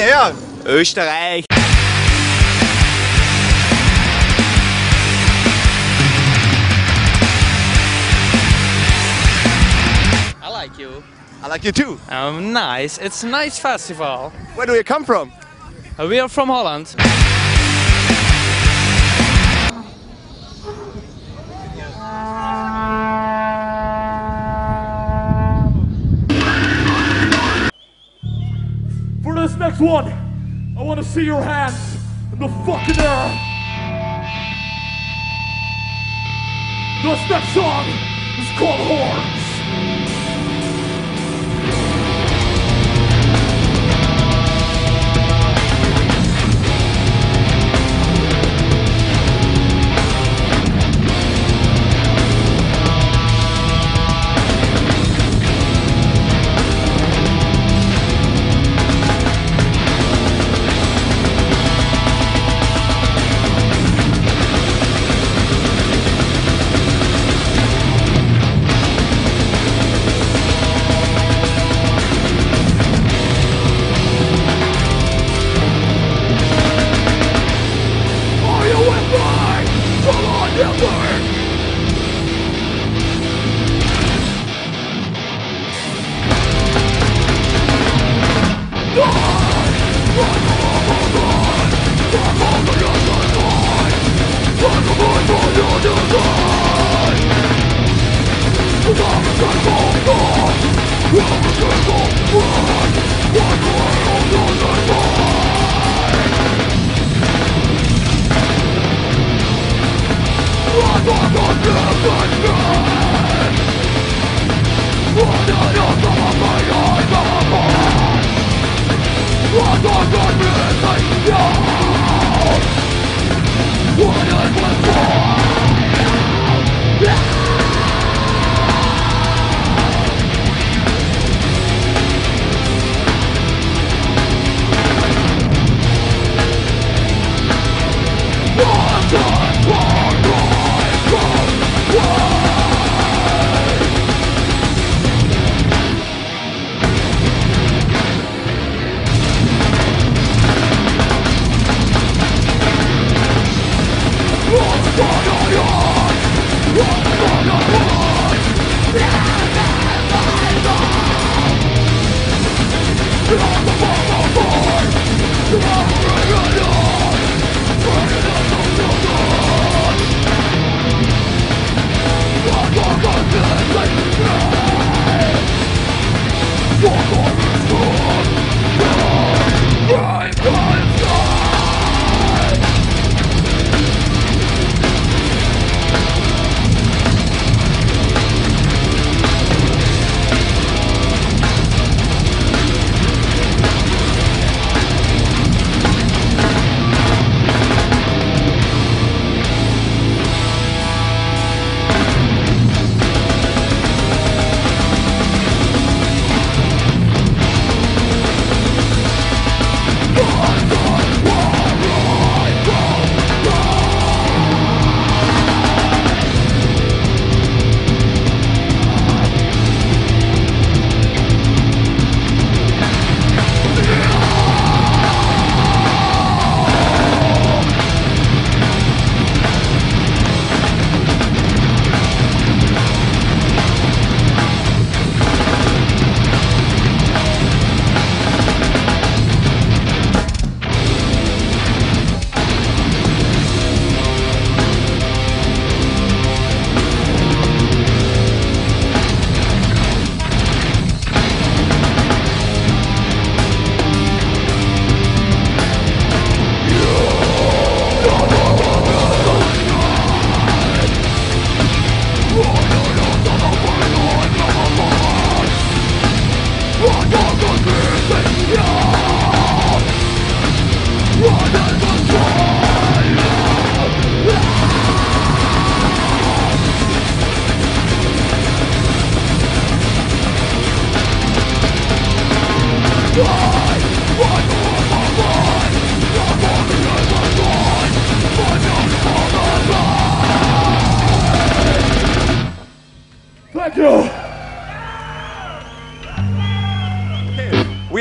her? Österreich. I like you. I like you too. Nice. It's a nice festival. Where do you come from? We are from Holland. For this next one, I want to see your hands in the fucking air. This next song is called Horns.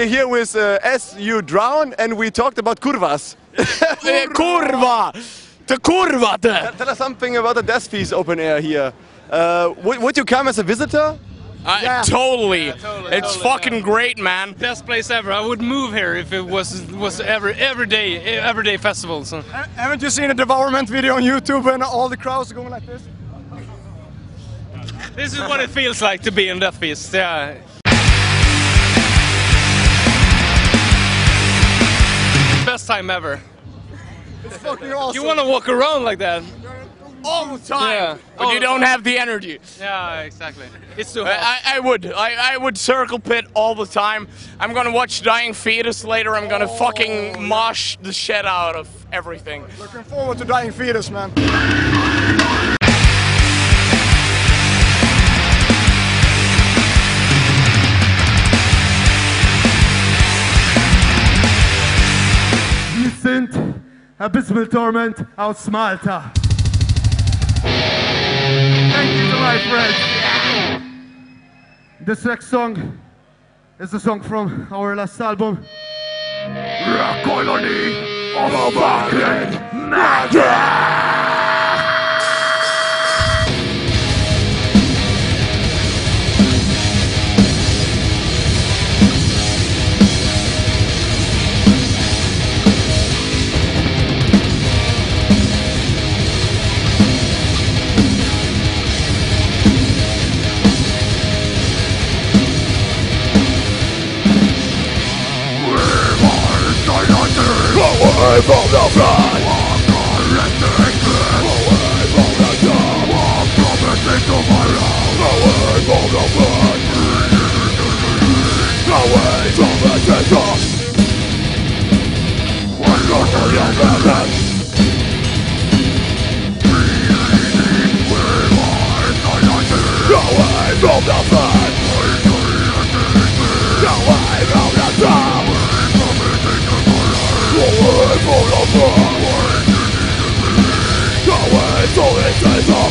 we're here with As You Drown, and we talked about kurvas. Kurva! The kurva! Tell us something about the Death Feast open air here. Would you come as a visitor? Yeah. Totally. It's fucking great, man. Best place ever. I would move here if it was everyday festival. So. Haven't you seen the Devourment video on YouTube and all the crowds are going like this? This is what it feels like to be in Death Feast. Yeah. Best time ever. It's fucking awesome. You want to walk around like that? All the time. Yeah. But you don't have the energy. Yeah, exactly. It's too hot. I would circle pit all the time. I'm gonna watch Dying Fetus later. I'm gonna fucking mosh the shit out of everything. Looking forward to Dying Fetus, man. Wir sind Abysmal Torment aus Malta. Thank you to my friends. This next song is a song from our last album. The Colony of Fucking Magic! Away from the flood, walk on resurrection. Away from the dark, walk promising tomorrow. Away from the flood, away from the treasure. When you're the young away from the flood, away from the dark. Away from the flood, away from the treasure.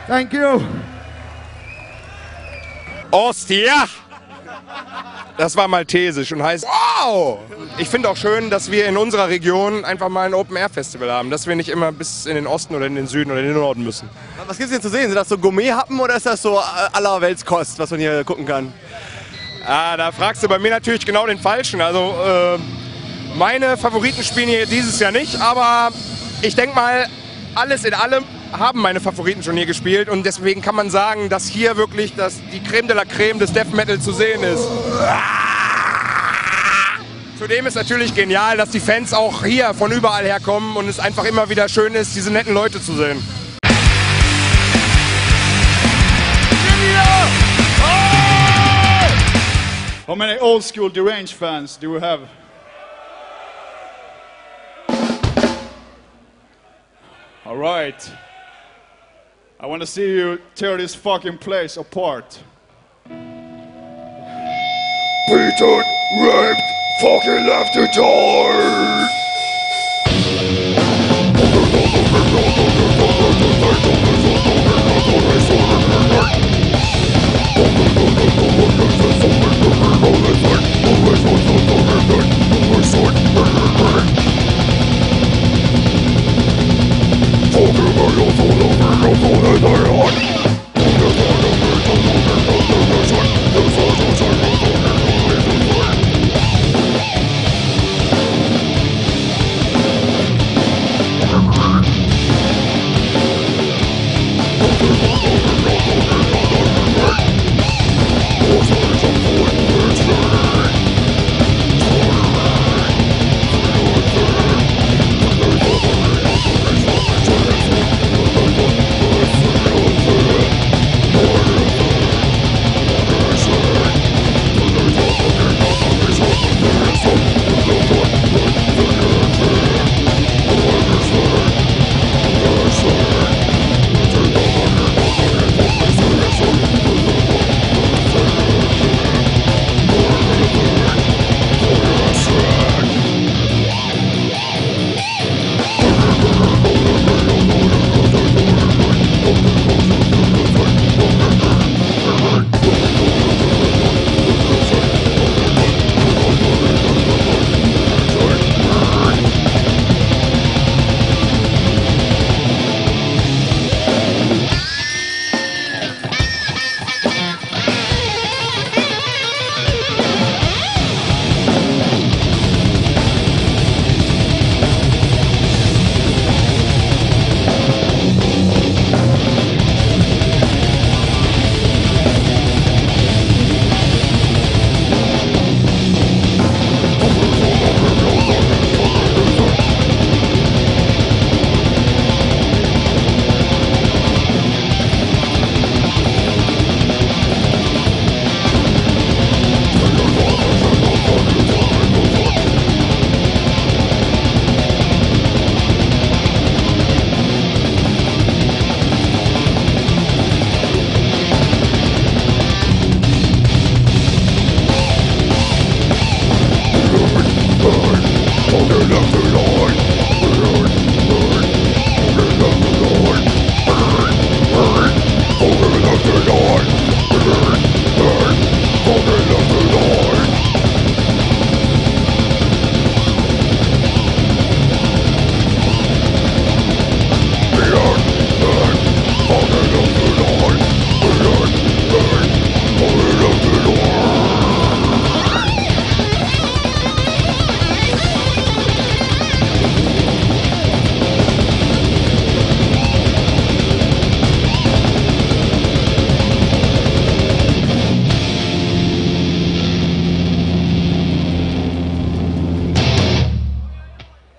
Thank you. Ostia! Das war maltesisch und heißt wow! Ich finde auch schön, dass wir in unserer Region einfach mal ein Open-Air-Festival haben, dass wir nicht immer bis in den Osten oder in den Süden oder in den Norden müssen. Was gibt es denn zu sehen? Sind das so Gourmet-Happen oder ist das so allerweltskost, was man hier gucken kann? Ah, da fragst du bei mir natürlich genau den Falschen. Also meine Favoriten spielen hier dieses Jahr nicht, aber ich denke mal, alles in allem haben meine Favoriten schon hier gespielt und deswegen kann man sagen, dass hier wirklich die Creme de la Creme des Death Metal zu sehen ist. Zudem ist natürlich genial, dass die Fans auch hier von überall herkommen und es einfach immer wieder schön ist, diese netten Leute zu sehen. How many Oldschool Derranged fans do we have? All right. I want to see you tear this fucking place apart. Beaten, raped, fucking left to die.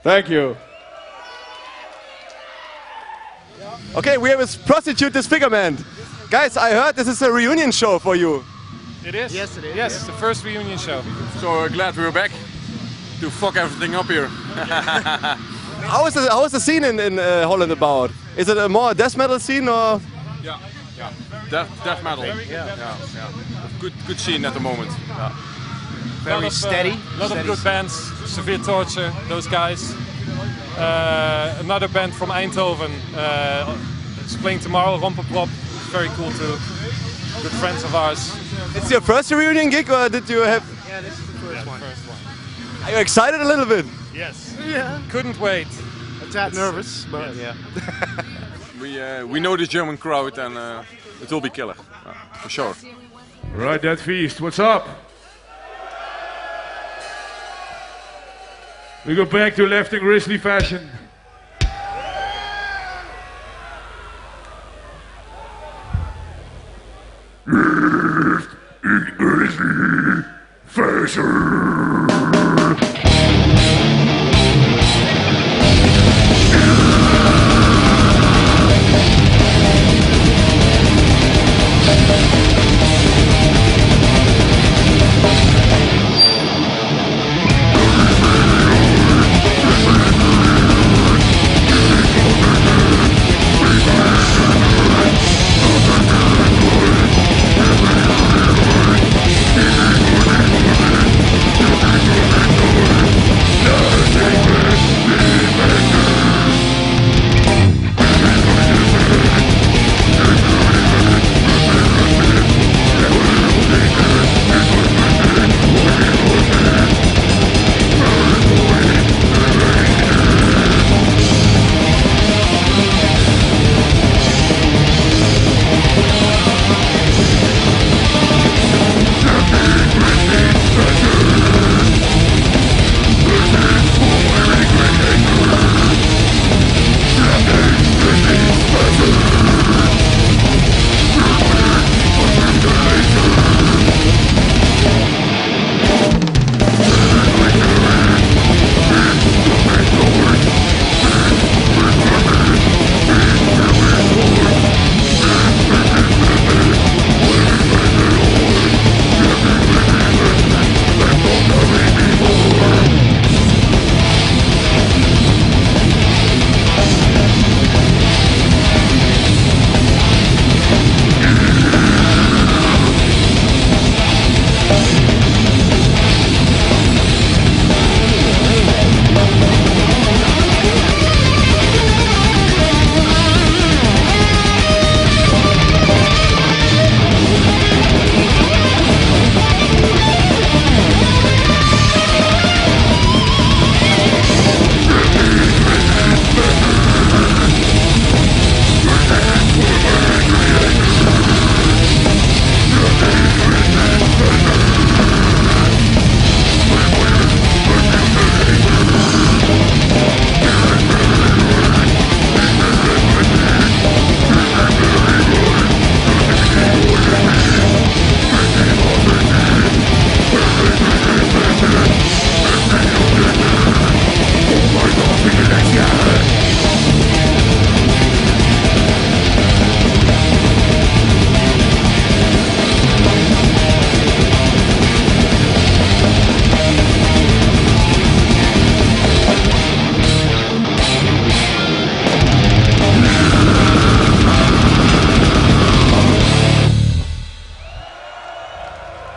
Thank you. Okay, we have a Prostitute Disfigurement. Guys, I heard this is a reunion show for you. It is? Yes, it is. Yes, it's the first reunion show. So glad we're back to fuck everything up here. How is the scene in Holland about? Is it a more death metal scene or? Yeah. Death metal. Yeah. Good scene at the moment. Yeah. Very steady. A lot of good bands. Servere Torture, those guys. Another band from Eindhoven, is playing tomorrow, Romperpromp. Very cool too. Good friends of ours. It's your first reunion gig, or did you have? Yeah, this is the first one. Are you excited a little bit? Yes. Yeah. Couldn't wait. A tad nervous, but yeah. We know the German crowd and it will be killer, for sure. Right, that feast. What's up? We go back to left and grizzly fashion. Left and grizzly fashion.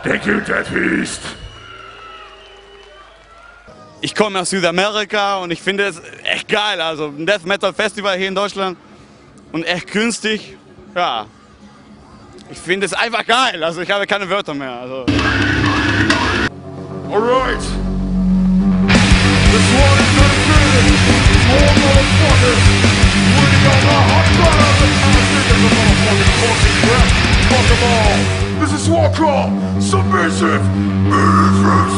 Thank you, Dead Feast. Ich komme aus Südamerika und ich finde es echt geil. Also ein Death Metal Festival hier in Deutschland und echt günstig. Ja, ich finde es einfach geil. Also ich habe keine Wörter mehr. Also. Alright. This one is dedicated to all motherfuckers putting on the hot butter and the motherfucking fucking crap. Fuck them all. This is Waco, submissive,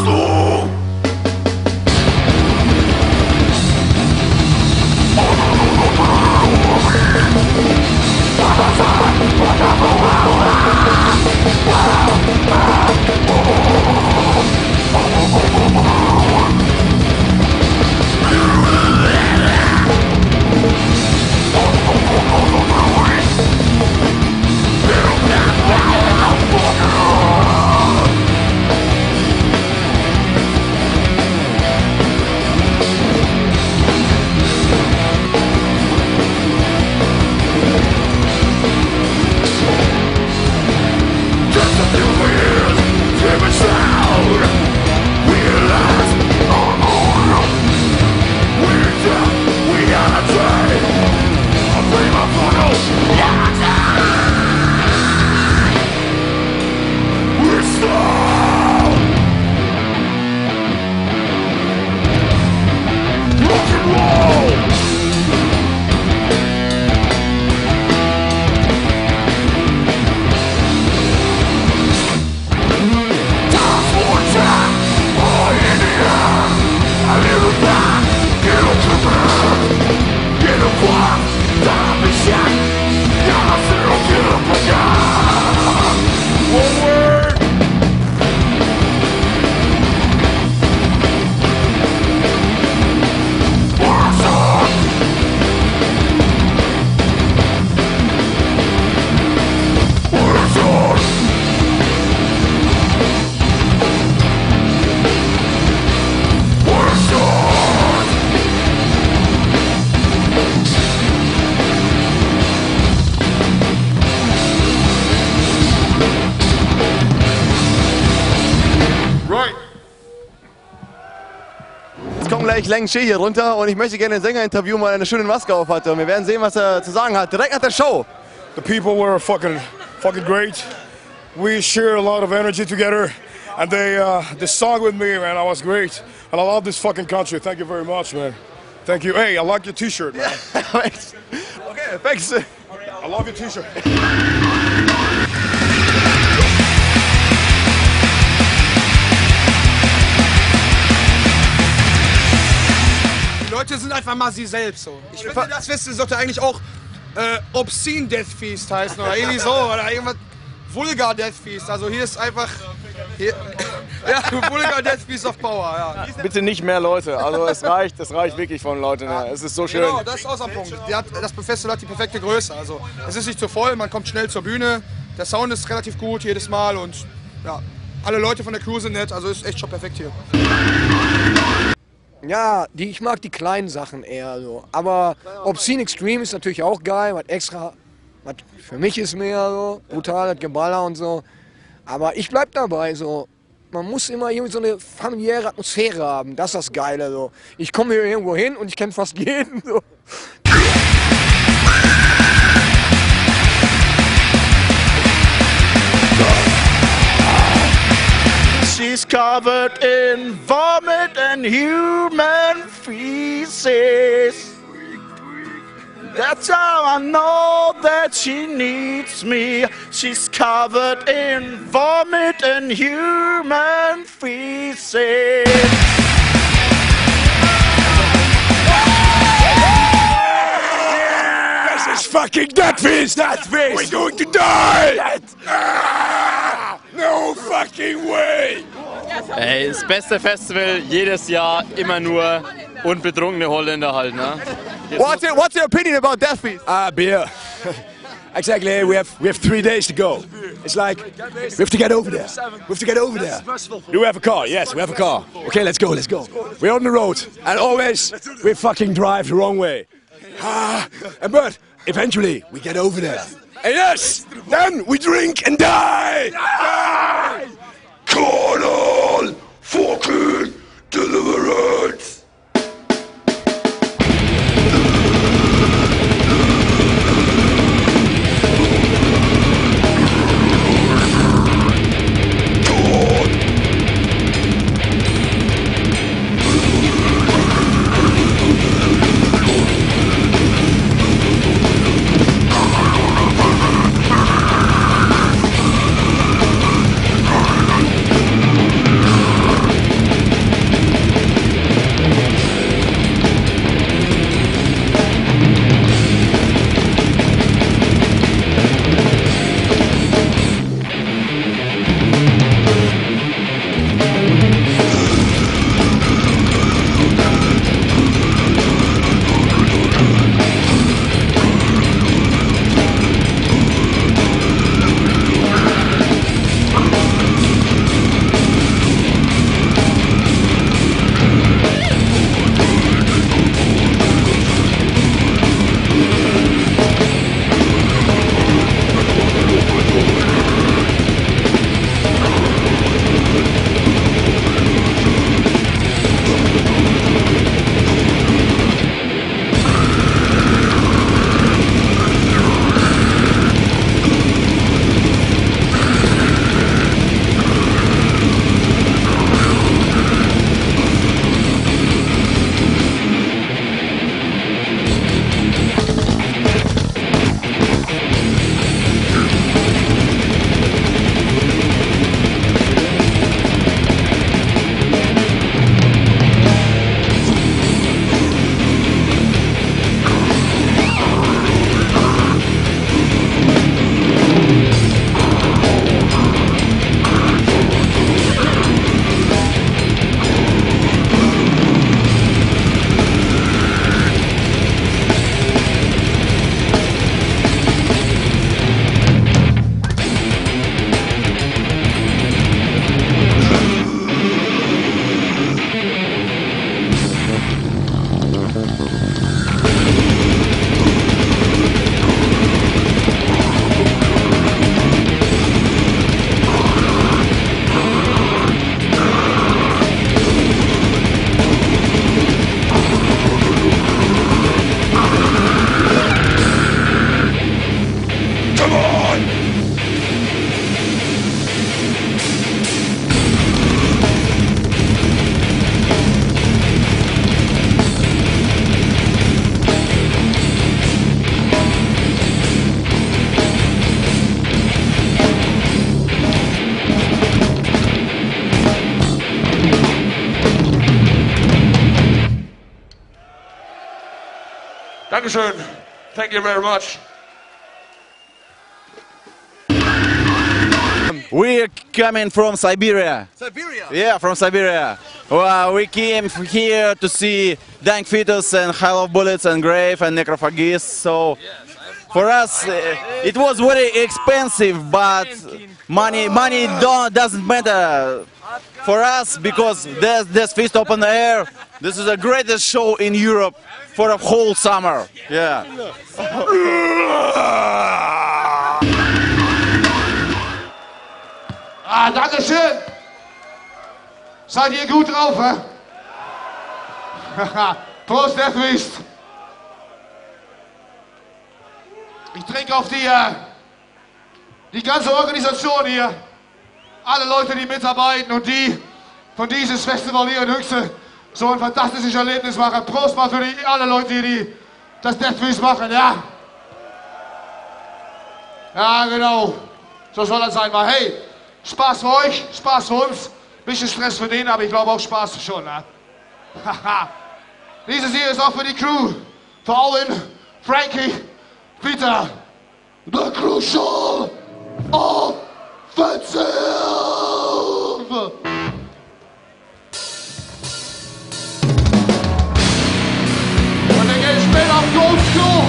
soul. gleich Leng Tche hier runter und ich möchte gerne den Sänger interviewen, weil er eine schöne Maske auf hatte. Und wir werden sehen, was er zu sagen hat, direkt nach der Show. The people were fucking great. We share a lot of energy together, and they sung with me, man. I was great, and I love this fucking country. Thank you very much, man. Thank you. Hey, I like your T-shirt, man. Thanks. Okay, thanks. I love your T-shirt. Die Leute sind einfach mal sie selbst so. Ich finde, das Festival sollte eigentlich auch Obscene Death Feast heißen oder irgendwie so oder irgendwas. Vulgar Death Feast, also hier ist einfach ja, Vulgar Death Feast of Power, ja. Bitte nicht mehr Leute, also es reicht wirklich von Leuten her. Es ist so schön. Genau, das ist auch so ein Punkt. Das Festival hat die perfekte Größe, also es ist nicht zu voll, man kommt schnell zur Bühne, der Sound ist relativ gut jedes Mal und ja, alle Leute von der Crew sind nett, also ist echt schon perfekt hier. Ja, ich mag die kleinen Sachen eher so, aber Obscene Extreme ist natürlich auch geil, was extra. Was für mich ist mehr so, brutales Geballer und so. Aber ich bleib dabei so. Man muss immer irgendwie so eine familiäre Atmosphäre haben. Das ist das Geile so. Ich komme hier irgendwo hin und ich kenne fast jeden so. She's covered in vomit and human feces. That's how I know that she needs me. She's covered in vomit and human feces. This is fucking Death Feast! Death Feast! We're going to die! No fucking way! Ey, das beste Festival jedes Jahr, immer nur unbetrunkene Holländer halt, ne? What's your opinion about Death Feast? Beer. Exactly, we have 3 days to go. It's like, we have to get over there. We have to get over there. Do we have a car? Yes, we have a car. Okay, let's go. We're on the road, and always we fucking drive the wrong way. But eventually we get over there. And yes, then we drink and die! Call all fucking deliverance! Dankeschön. Thank you very much. We're coming from Siberia. Siberia? Yeah, from Siberia. Well, we came here to see Dying Fetus and Hell of Bullets and Grave and Necrophagist. So for us, it was very expensive, but money doesn't matter for us because there's Feast open air. This is the greatest show in Europe for a whole summer. Yeah. Danke schön. Seid ihr gut drauf, hä? Prost, Deathbeast. Ich trinke auf die ganze Organisation hier. Alle Leute, die mitarbeiten und die von dieses Festival hier in Höchste so ein fantastisches Erlebnis machen. Prost mal für alle Leute, die das Deathbeast machen, ja? Ja, genau. So soll das sein. Mal, hey, Spaß für euch, Spaß für uns. Bisschen Stress für den, aber ich glaube auch Spaß schon. Ne? Dieses hier ist auch für die Crew. Für Owen, Frankie, Peter. The Crucial Offensive! Und dann geht's später auf Oldschool.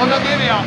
Und dann gehen wir.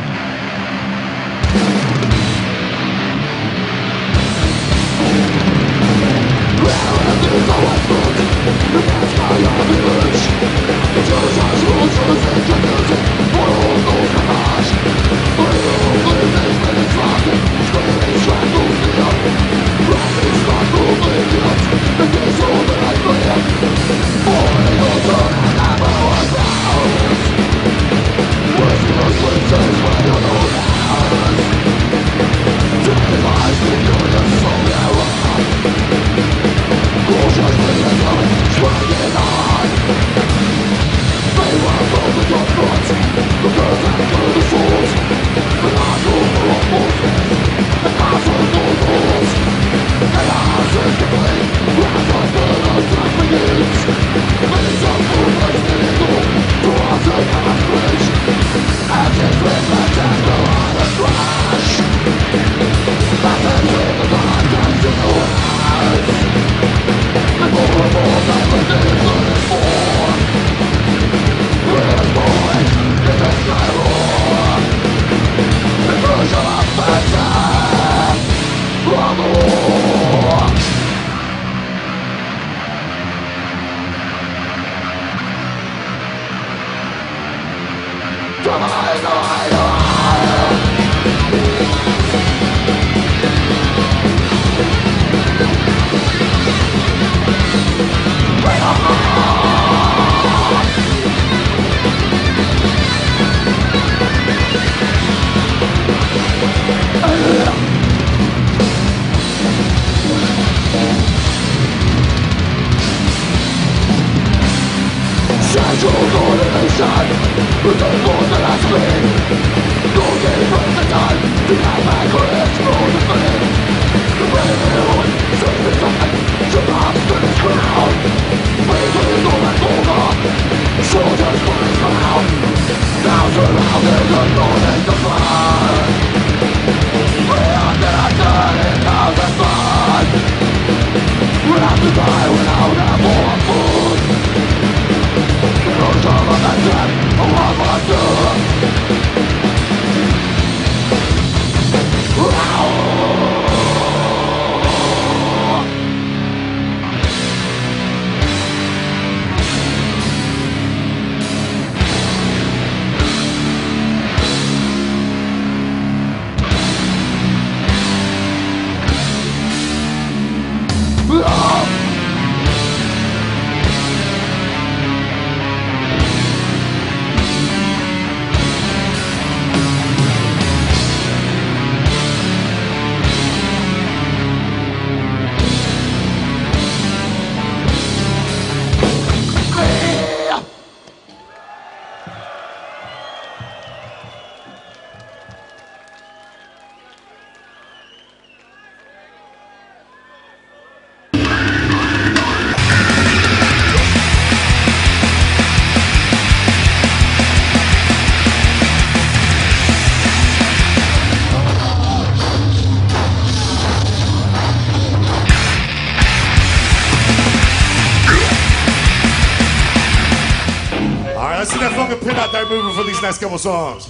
got that moving for these next couple songs.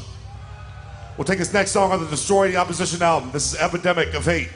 We'll take this next song on the Destroy the Opposition album. This is Epidemic of Hate.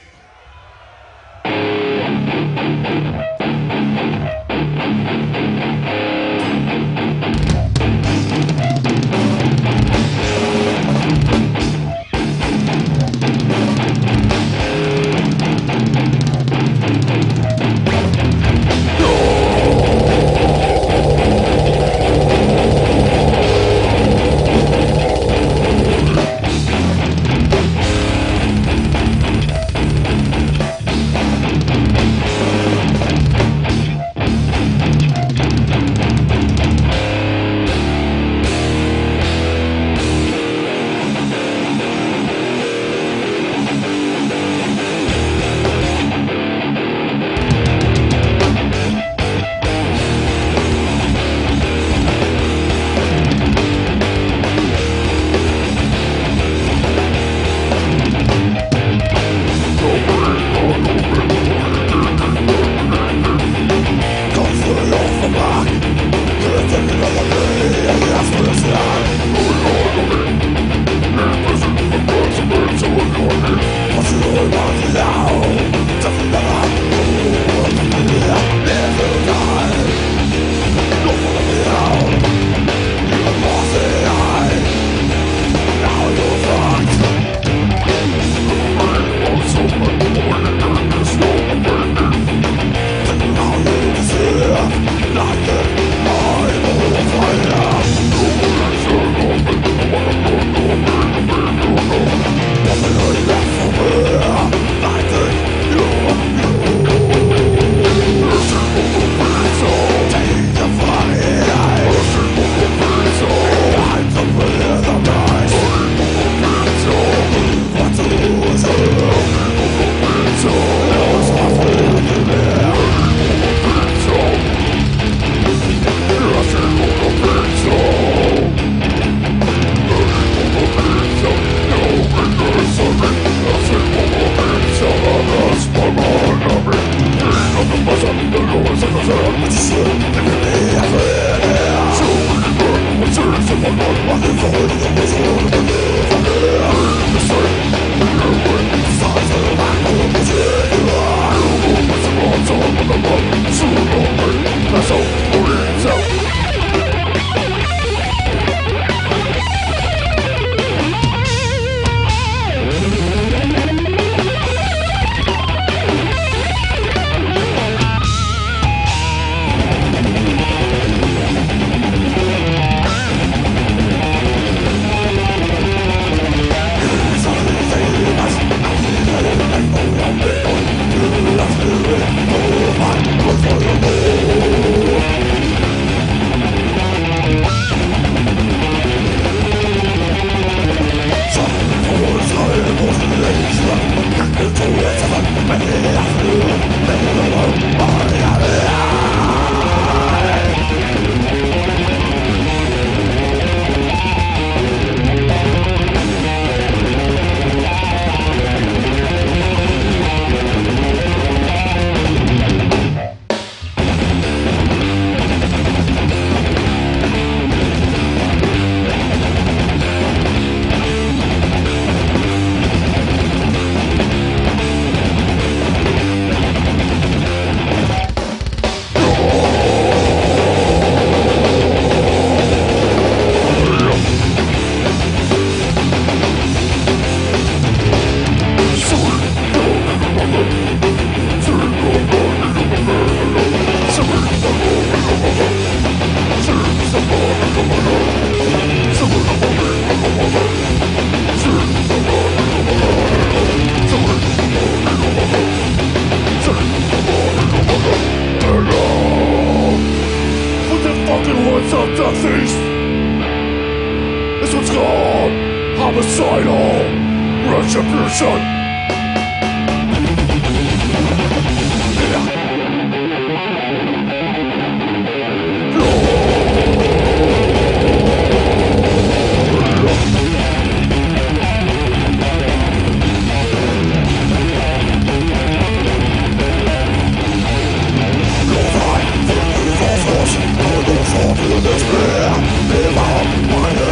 Despair, live out my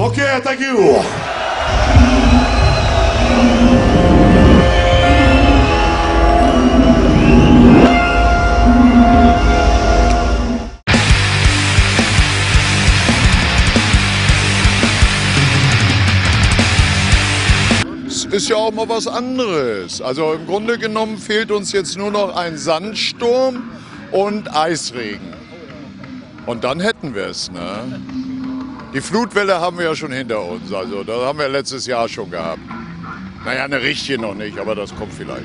Okay, thank you. Ist ja auch mal was anderes. Also im Grunde genommen fehlt uns jetzt nur noch ein Sandsturm und Eisregen. Und dann hätten wir es, ne? Die Flutwelle haben wir ja schon hinter uns. Also das haben wir letztes Jahr schon gehabt. Naja, eine richtige noch nicht, aber das kommt vielleicht.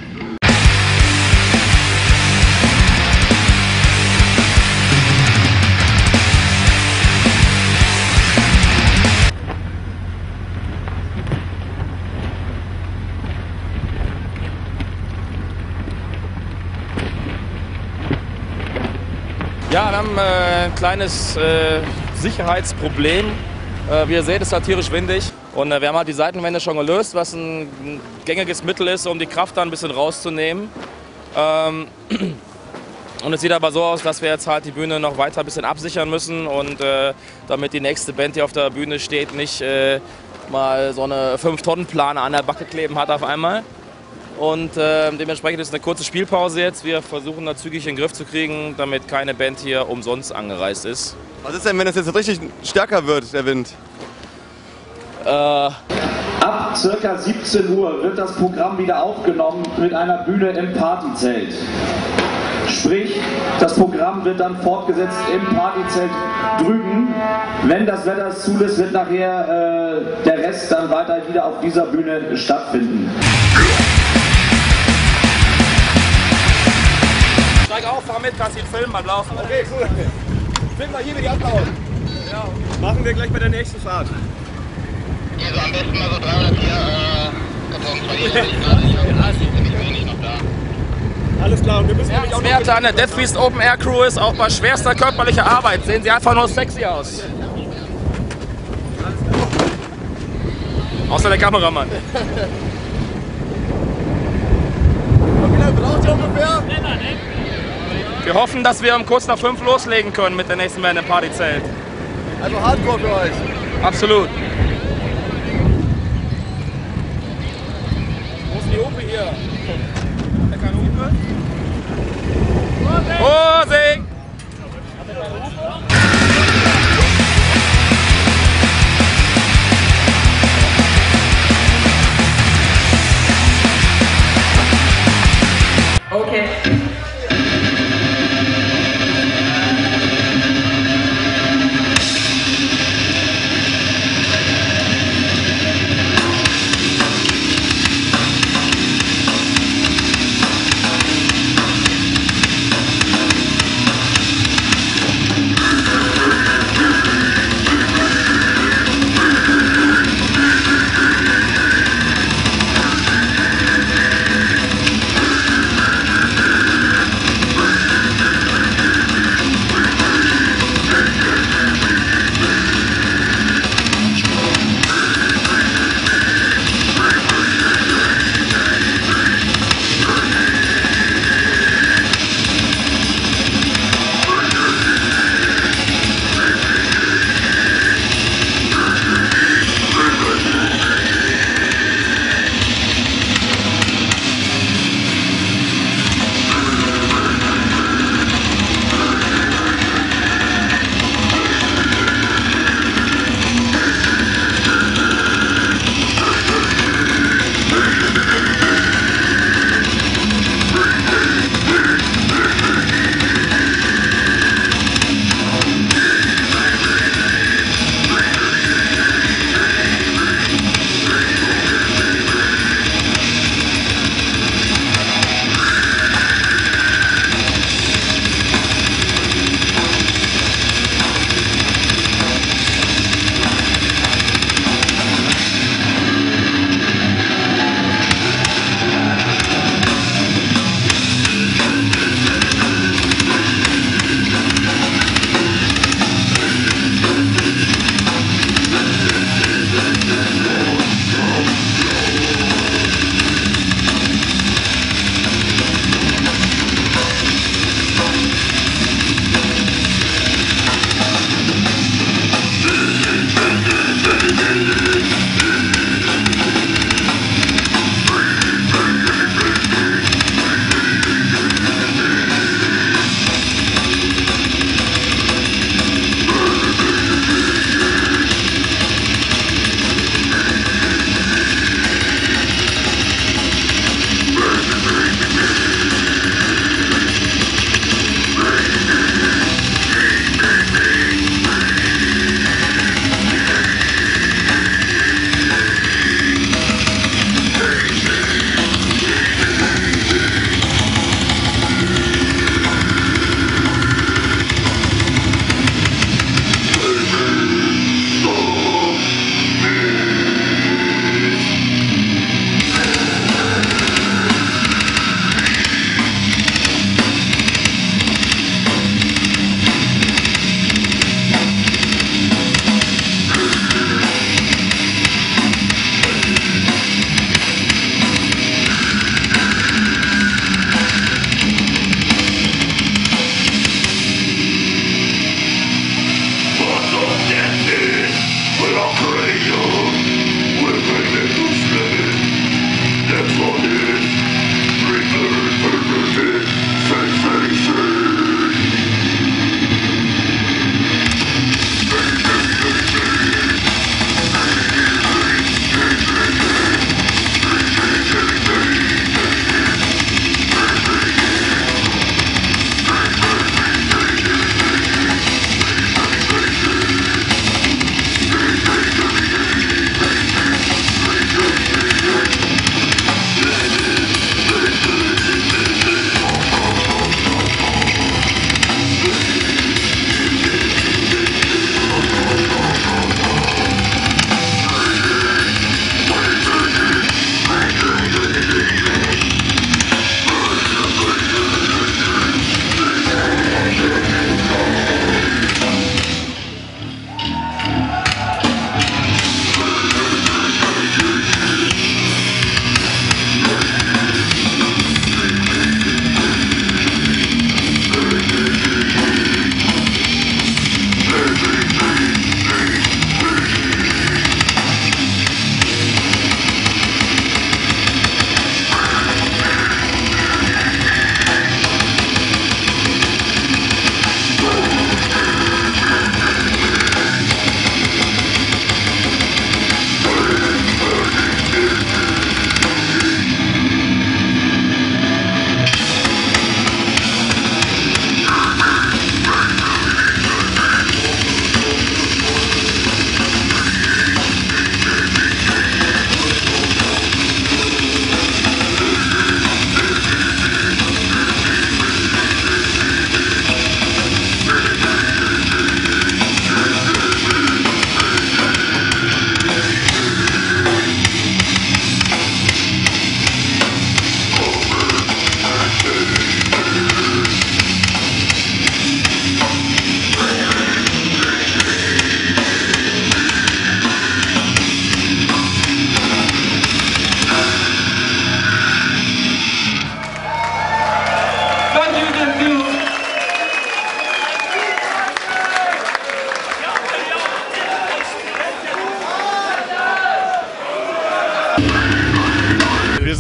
Ja, wir haben ein kleines Sicherheitsproblem. Wie ihr seht, ist halt tierisch windig. Und wir haben halt die Seitenwände schon gelöst, was ein gängiges Mittel ist, um die Kraft da ein bisschen rauszunehmen. Und es sieht aber so aus, dass wir jetzt halt die Bühne noch weiter ein bisschen absichern müssen. Und damit die nächste Band, die auf der Bühne steht, nicht mal so eine 5-Tonnen-Plane an der Backe kleben hat auf einmal. Und dementsprechend ist eine kurze Spielpause jetzt. Wir versuchen da zügig in den Griff zu kriegen, damit keine Band hier umsonst angereist ist. Was ist denn, wenn es jetzt richtig stärker wird, der Wind? Ab ca. 17 Uhr wird das Programm wieder aufgenommen mit einer Bühne im Partyzelt. Sprich, das Programm wird dann fortgesetzt im Partyzelt drüben. Wenn das Wetter es zulässt, wird nachher der Rest dann weiter wieder auf dieser Bühne stattfinden. Steig auf, fahr mit, kannst ihn filmen beim Laufen. Okay, cool. Film mal hier, wie die abbauen. Ja, machen wir gleich bei der nächsten Fahrt. Also am besten mal so 300 Bier, Kartons, weil hier bin ich gerade nicht noch da. Alles klar, und wir müssen Das Werte an der Deathbeast Open Air Crew ist, auch bei schwerster körperlicher Arbeit sehen sie einfach nur sexy aus. Außer der Kameramann. Wie lange braucht ihr ungefähr? Wir hoffen, dass wir um kurz nach 5 loslegen können mit der nächsten Band im Partyzelt. Also Hardcore für euch? Absolut. Wo ist die Hupe hier? Hat der keine Hupe? Vorsicht! Hat der keine Hupe? Okay.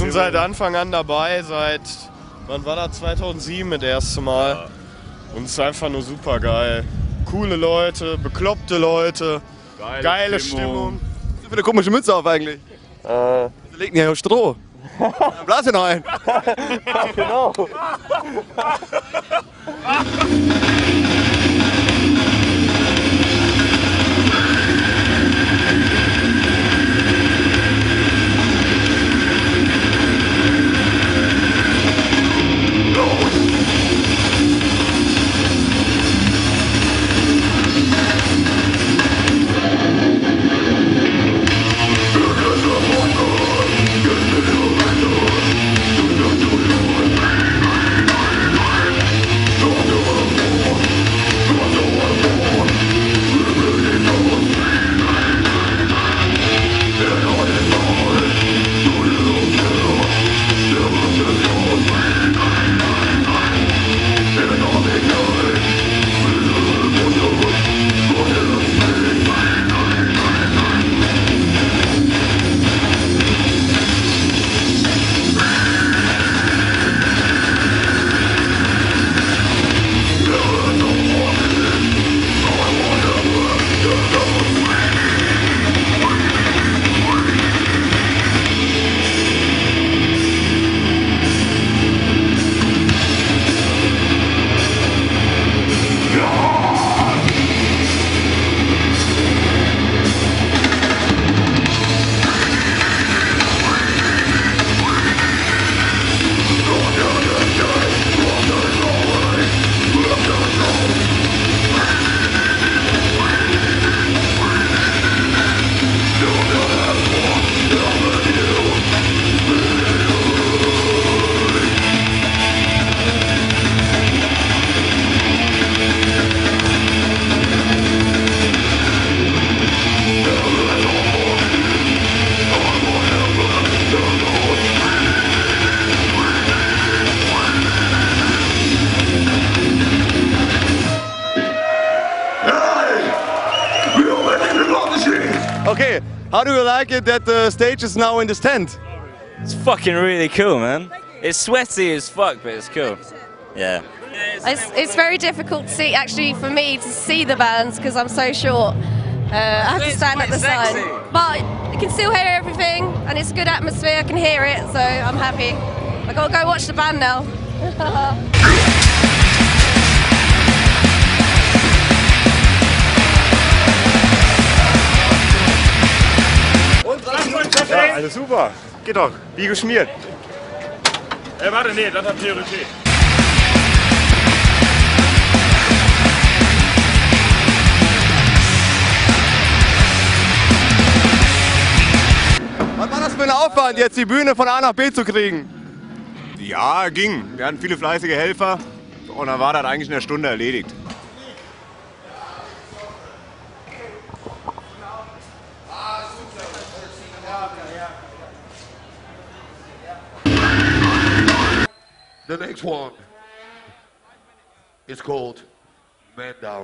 sind seit Anfang an dabei, seit, wann war das, 2007 das erste Mal. Ja. Und es ist einfach nur super geil. Coole Leute, bekloppte Leute, geile Stimmung. Was für eine komische Mütze auf eigentlich? Wir legen ja Stroh. Blas ihn noch ein. Genau. Okay, how do you like it that the stage is now in this tent? It's fucking really cool, man. It's sweaty as fuck, but it's cool. Yeah. It's very difficult to see, actually, for me to see the bands because I'm so short. I have to stand at the side. But you can still hear everything, and it's a good atmosphere. I can hear it, so I'm happy. I gotta go watch the band now. Ja, alles super. Geht doch. Wie geschmiert. Warte, nee, das hat Priorität. Was war das für ein Aufwand, jetzt die Bühne von A nach B zu kriegen? Ja, ging. Wir hatten viele fleißige Helfer und dann war das eigentlich in einer Stunde erledigt. The next one is called Man Down.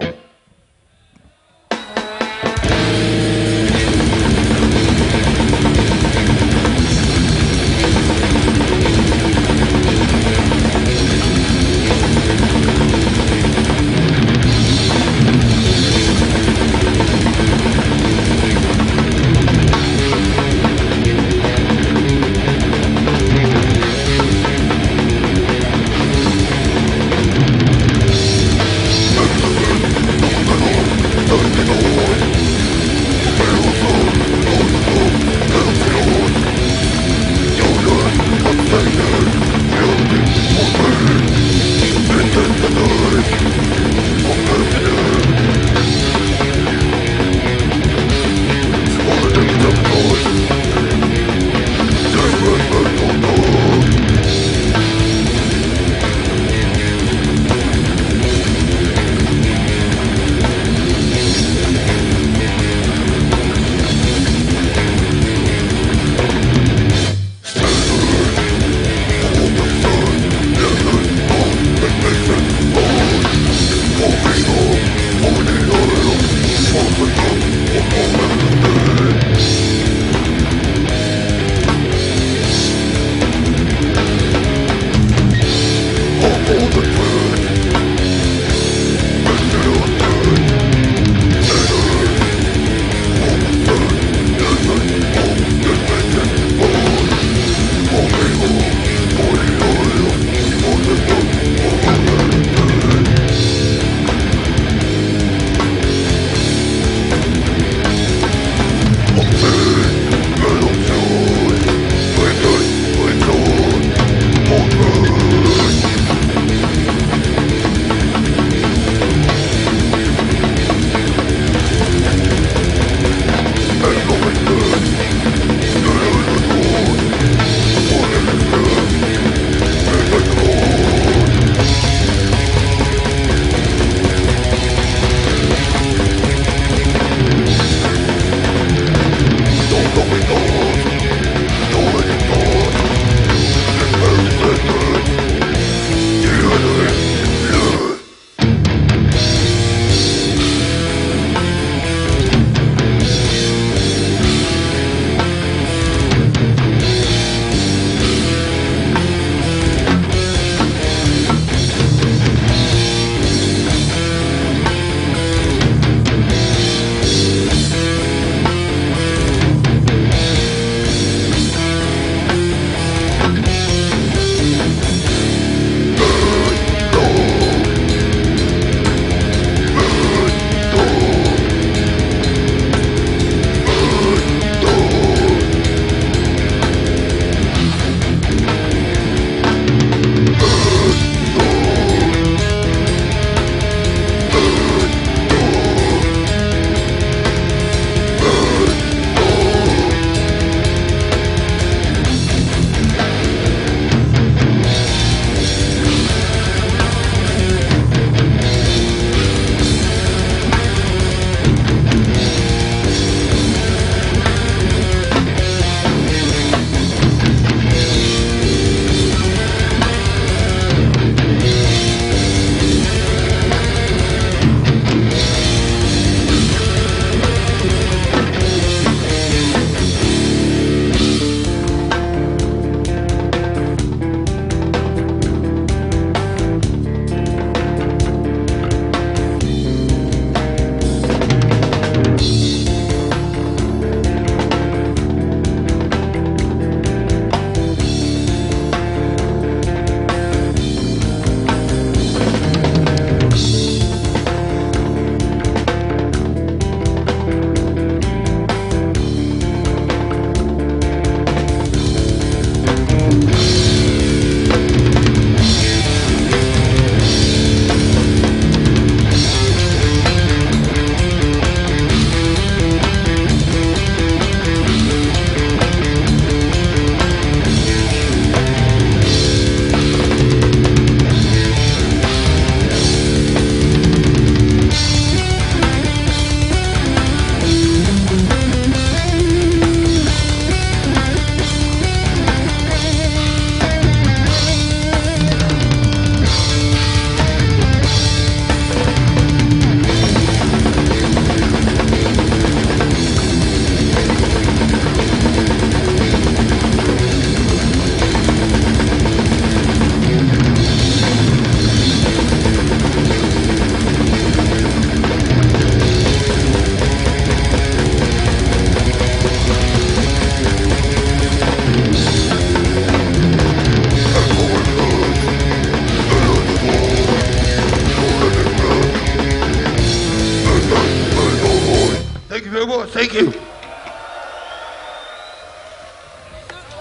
very much. Thank you.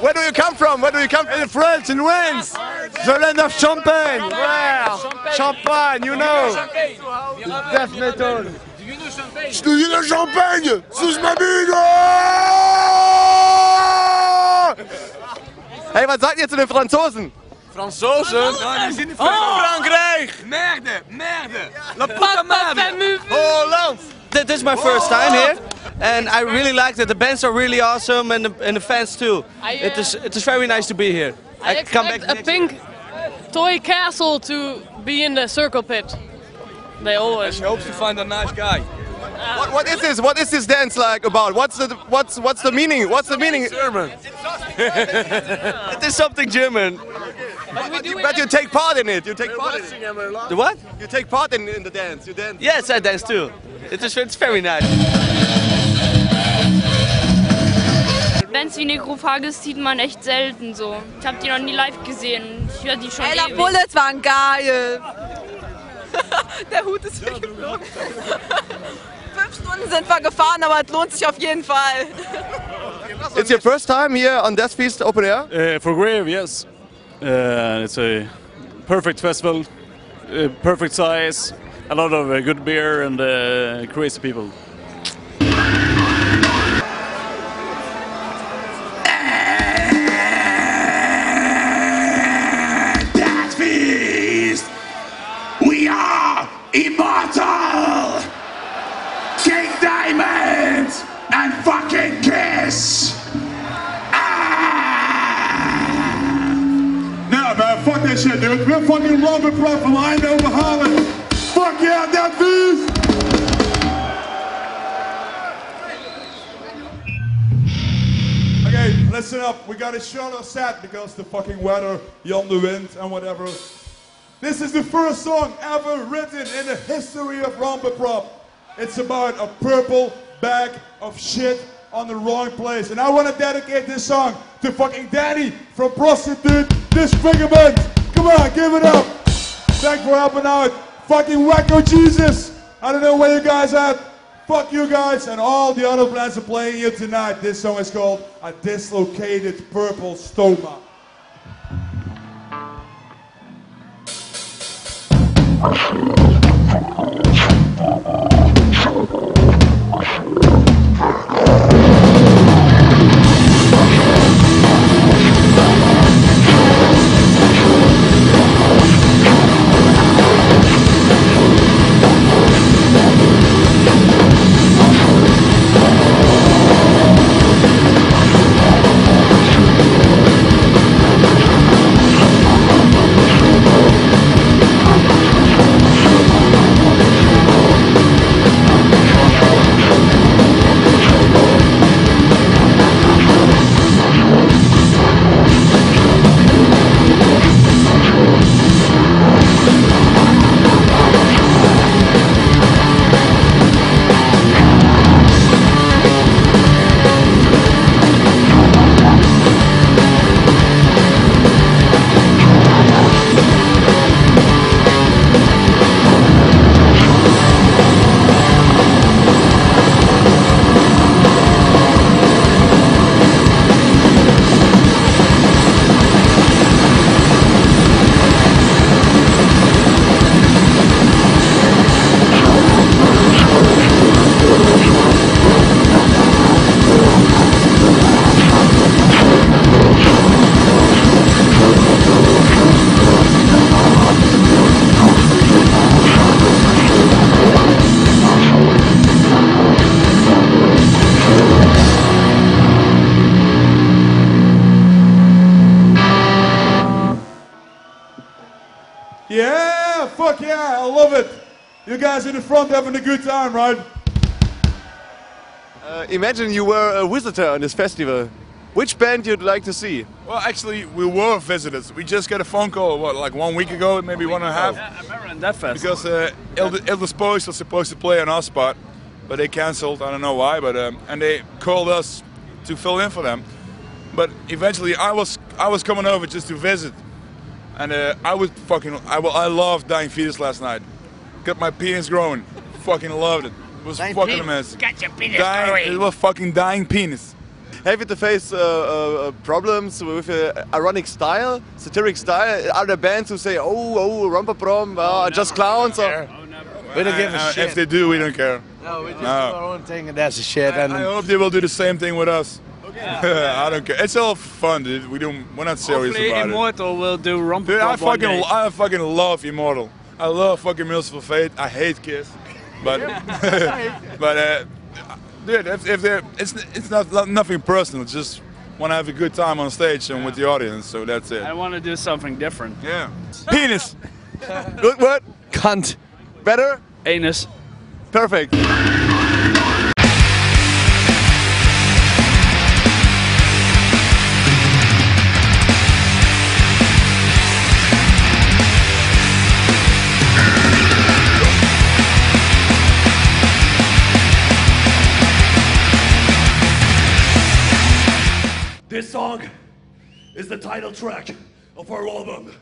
Where do you come from? Where do you come from? In France, in Reims. The land of Champagne. Wow. Champagne, you know. Death metal. Studio de champagne. Sus ma Bühne. Hey, was sagt ihr zu den Franzosen? Franzosen? Nein, die sind in Frankrijk. Merde, merde. La puta madre. Holland. This is my first time here, and I really like that. The bands are really awesome, and the fans too. It is very nice to be here. I come expect back a pink toy castle to be in the circle pit. They always. She hopes to find a nice guy. What is this? What is this dance like about? What's the meaning? What's the meaning? German. It is something German. But you take part in it. You take part in it. The what? You take part in the dance. You dance. Yes, I dance too. It's very nice. Bands wie Necrophagus sieht man echt selten so. Ich habe die noch nie live gesehen. Ich höre die schon Ey, ewig. Bullets waren geil. Der Hut ist weggeflogen. 5 Stunden sind wir gefahren, aber es lohnt sich auf jeden Fall. It's your first time here on Death Feast Open Air? For Grave, yes. It's a perfect festival, perfect size, a lot of good beer and crazy people. Death Feast. We are immortal. King Diamond and fucking Kiss. Nah, man, fuck that shit, dude. We're fucking Romperpromp from Eindhoven, Holland. Fuck yeah, Death Feast. Okay, listen up. We got a shorter set because the fucking weather, on the wind and whatever. This is the first song ever written in the history of Romperpromp. It's about a purple bag of shit on the wrong place. And I want to dedicate this song to fucking Danny from Prostitute Disfigurement. Come on, give it up. Thanks for helping out. Fucking Waco Jesus. I don't know where you guys at. Fuck you guys and all the other bands are playing here tonight. This song is called A Dislocated Purple Stoma. Yeah, fuck yeah, I love it. You guys in the front having a good time, right? Imagine you were a visitor on this festival. Which band you'd like to see? Well, actually, we were visitors. We just got a phone call, what, like 1 week ago, maybe 1.5? Yeah, I remember on that fest. Because Il Disposed was supposed to play on our spot, but they cancelled. I don't know why, but and they called us to fill in for them. But eventually, I was coming over just to visit, and I loved Dying Fetus last night. Got my penis growing, fucking loved it. was Dying fucking penis. amazing. Got your penis Dying, going. it was fucking dying penis. Have you to face problems with ironic style, satiric style? Are there bands who say, oh, Romperpromp, just clowns? Or? We don't give a shit. If they do, we don't care. No, we just do our own thing and that's the shit. I hope they will do the same thing with us. I don't care. It's all fun, dude. We're not serious Hopefully about Immortal will do Romperpromp it. Dude, one day. I fucking love Immortal. I love fucking Merciful Fate. I hate Kiss, but dude, if they're, it's not nothing personal. It's just want to have a good time on stage and with the audience. So that's it. I want to do something different. Yeah. Penis. Good word. Cunt. Better. Anus. Perfect. This song is the title track of our album.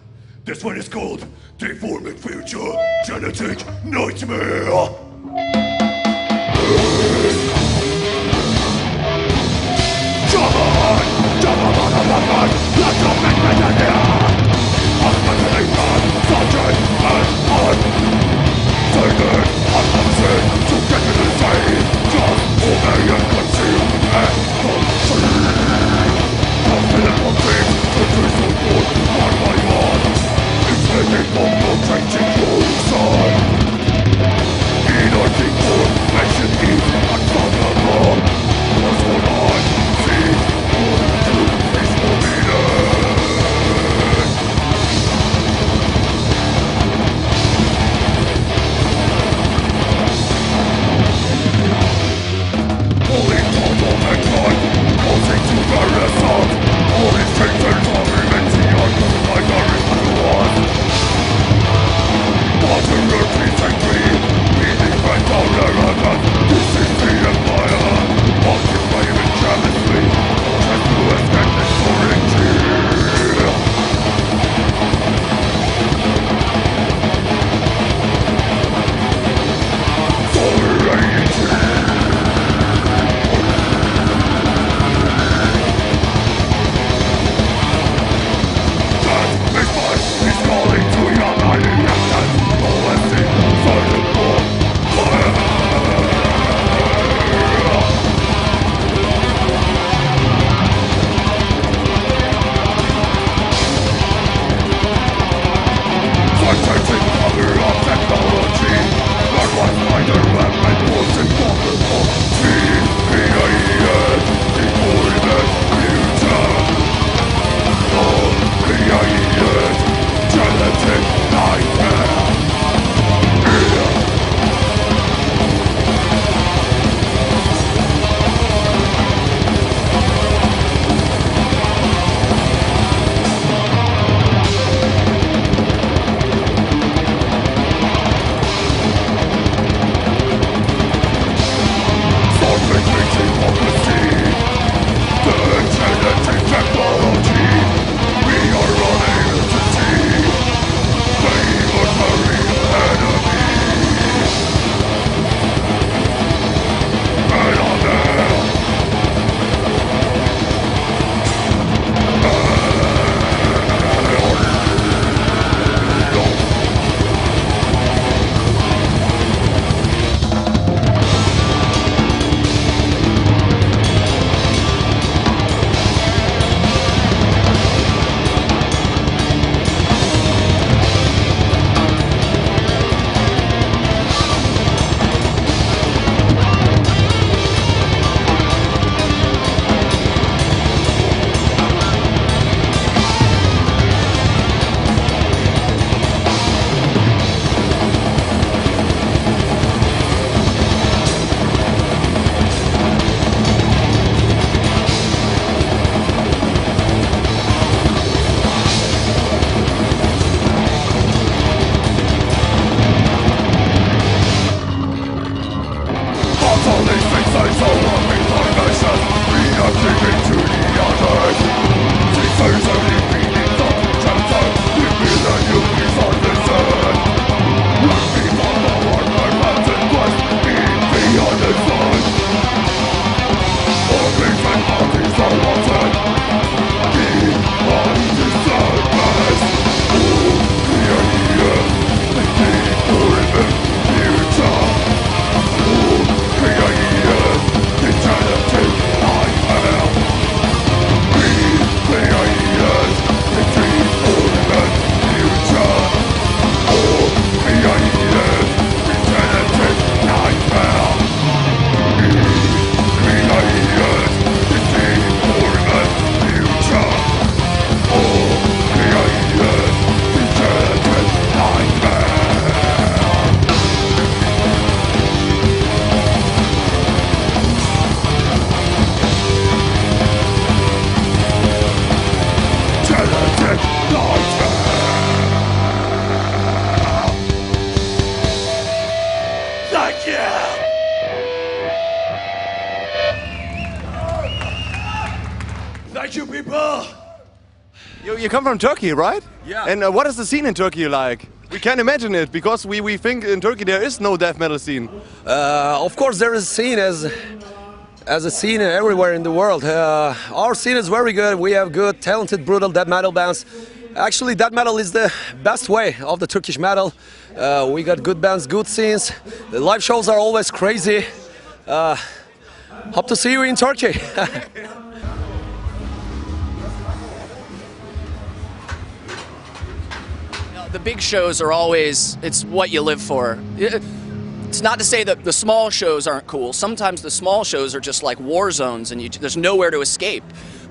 This one is called Deforming Future Genetic Nightmare. Changing from the changing your side. In our Thank you, people. You come from Turkey, right? Yeah. And what is the scene in Turkey like? We can't imagine it because we think in Turkey there is no death metal scene. Of course, there is a scene as a scene everywhere in the world. Our scene is very good. We have good, talented, brutal death metal bands. Actually, death metal is the best way of the Turkish metal. We got good bands, good scenes. The live shows are always crazy. Hope to see you in Turkey. The big shows are always, it's what you live for. It's not to say that the small shows aren't cool. Sometimes the small shows are just like war zones and there's nowhere to escape.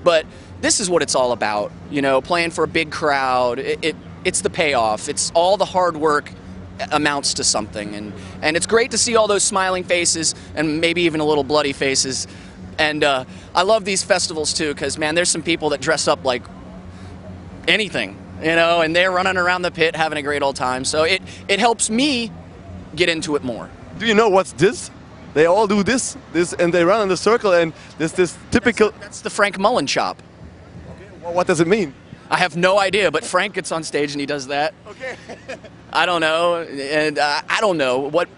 But this is what it's all about, you know, playing for a big crowd. It's the payoff. It's all the hard work amounts to something. And it's great to see all those smiling faces and maybe even a little bloody faces. And I love these festivals too, because man, there's some people that dress up like anything. You know, and they're running around the pit having a great old time. So it helps me get into it more. Do you know what's this? They all do this, and they run in a circle, and there's this typical... That's the Frank Mullen chop. Okay, well, what does it mean? I have no idea, but Frank gets on stage and he does that. Okay. I don't know, and I don't know what...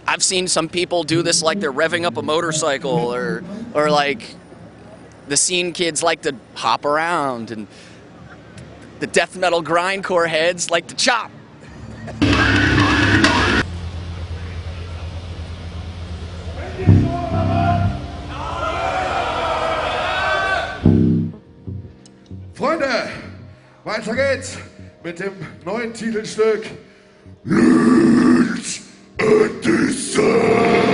I've seen some people do this like they're revving up a motorcycle, or like the scene kids like to hop around, and the death metal grindcore heads like to chop. Freunde, weiter geht's mit dem neuen Titelstück Leng Tche.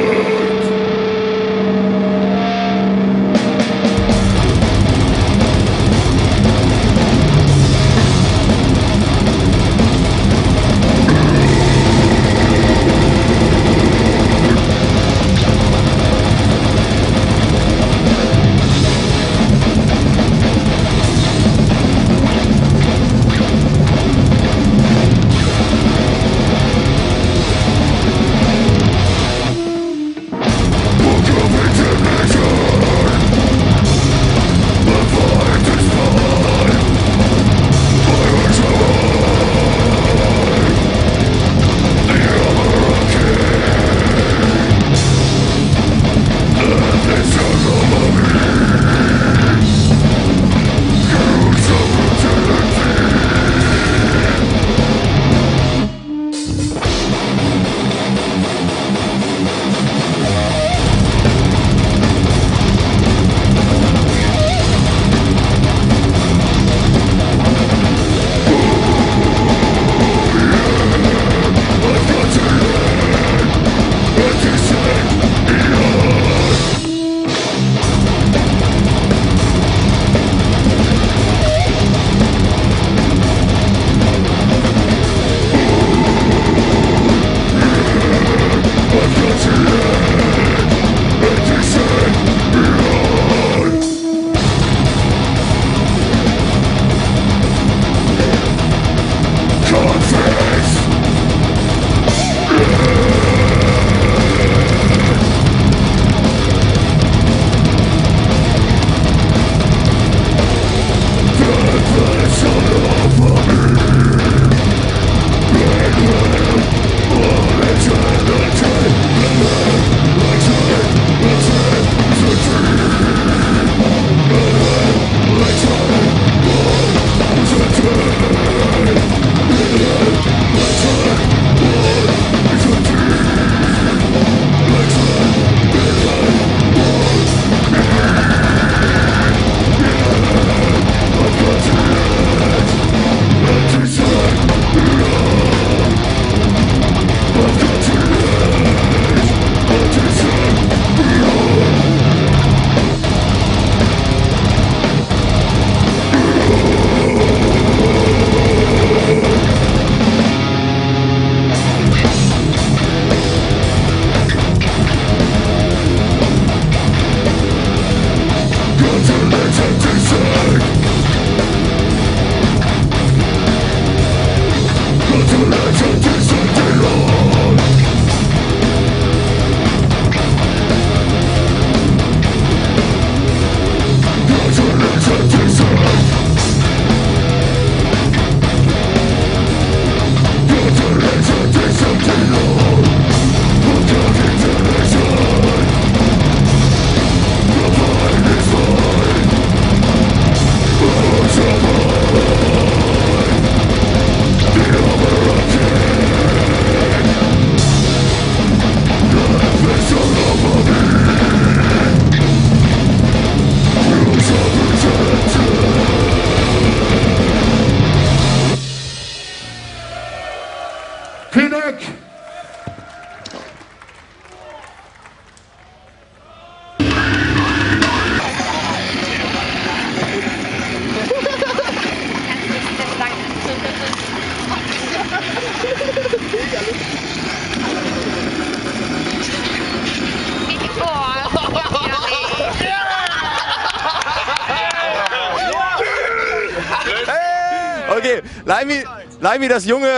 Laimi, das junge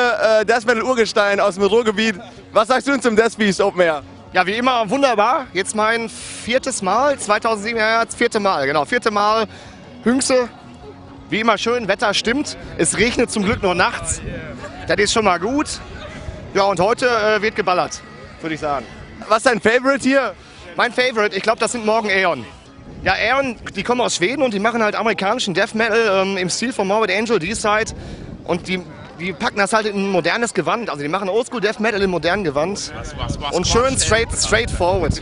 Death Metal Urgestein aus dem Ruhrgebiet. Was sagst du denn zum Death Beast Open Air? Ja, wie immer wunderbar. Jetzt mein 4. Mal, 2007, ja, 4. Mal, genau, 4. Mal Hüngse. Wie immer schön, Wetter stimmt. Es regnet zum Glück nur nachts. Das ist schon mal gut. Ja, und heute wird geballert, würde ich sagen. Was ist dein Favorite hier? Mein Favorite, ich glaube, das sind morgen Aeon. Ja, Aeon, die kommen aus Schweden und die machen halt amerikanischen Death Metal im Stil von Morbid Angel, D-Side. Und die packen das halt in ein modernes Gewand. Also die machen Oldschool Death Metal im modernen Gewand. Und schön straightforward.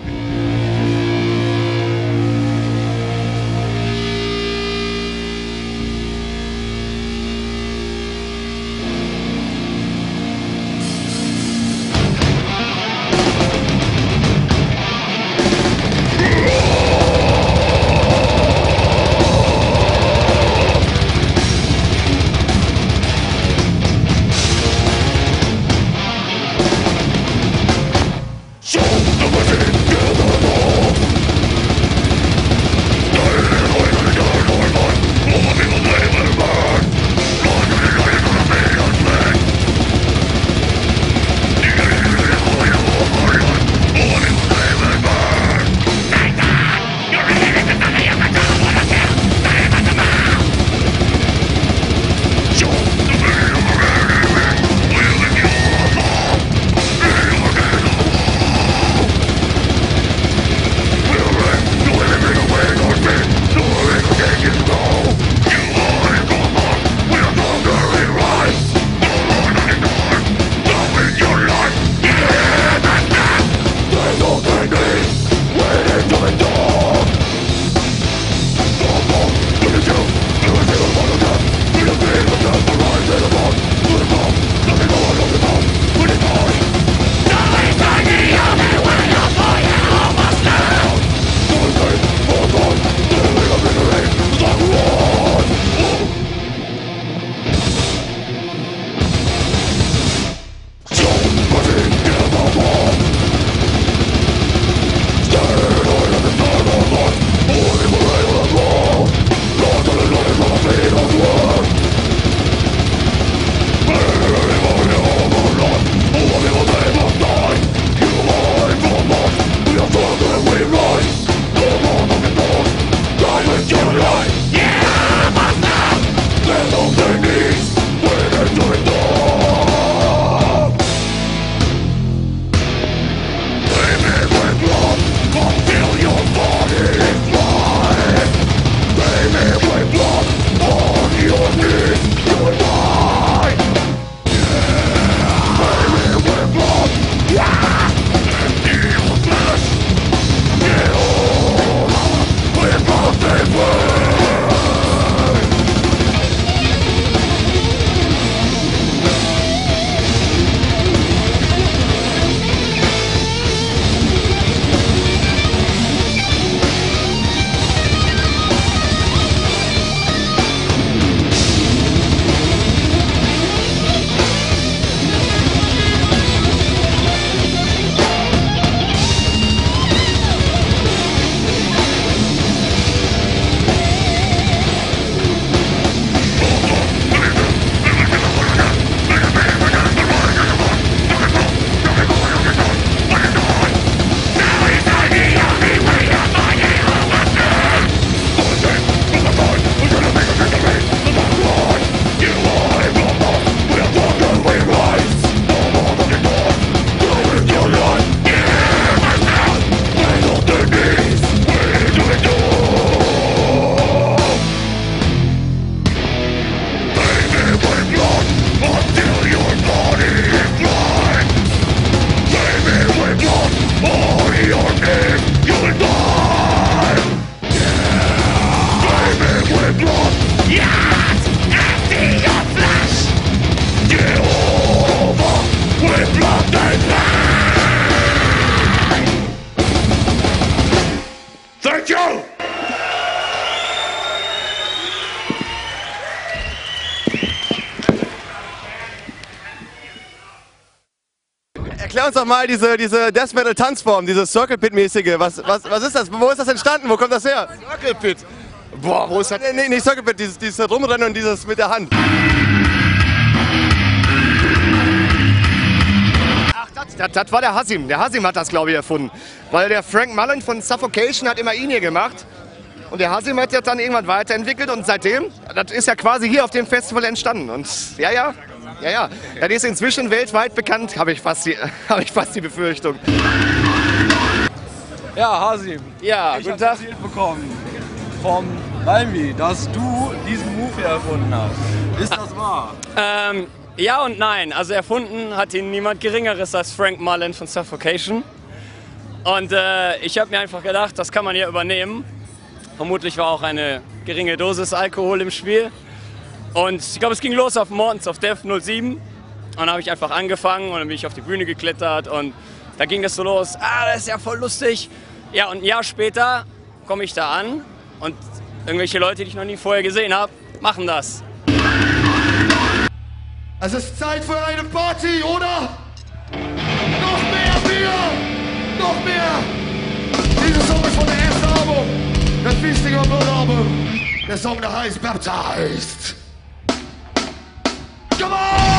Erklär uns doch mal diese Death Metal Tanzform, diese Circle Pit mäßige. Was ist das? Wo ist das entstanden? Wo kommt das her? Circle Pit. Boah, wo ist das? Nee, nicht Circle Pit, dieses Rumrennen und dieses mit der Hand. Das war der Hasim. Der Hasim hat das, glaube ich, erfunden. Weil der Frank Mullen von Suffocation hat immer ihn hier gemacht. Und der Hasim hat das dann irgendwann weiterentwickelt und seitdem, das ist ja quasi hier auf dem Festival entstanden. Und ja. Das ist inzwischen weltweit bekannt, habe ich fast die Befürchtung. Ja, Hasim. Ja, ich habe erzählt bekommen vom Limey, dass du diesen Move hier erfunden hast. Ist das wahr? Ja und nein. Also erfunden hat ihn niemand Geringeres als Frank Mullen von Suffocation. Und ich habe mir einfach gedacht, das kann man hier übernehmen. Vermutlich war auch eine geringe Dosis Alkohol im Spiel. Und ich glaube, es ging los auf Mortons of Death 07. Und dann habe ich einfach angefangen und dann bin ich auf die Bühne geklettert und da ging das so los. Das ist ja voll lustig. Ja, und ein Jahr später komme ich da an und irgendwelche Leute, die ich noch nie vorher gesehen habe, machen das. Es ist Zeit für eine Party, oder? Noch mehr Bier! Noch mehr! Dieser Song ist von der ersten Album, das Feasting of Blood Album. Der Song, der heißt Baptized. Come on!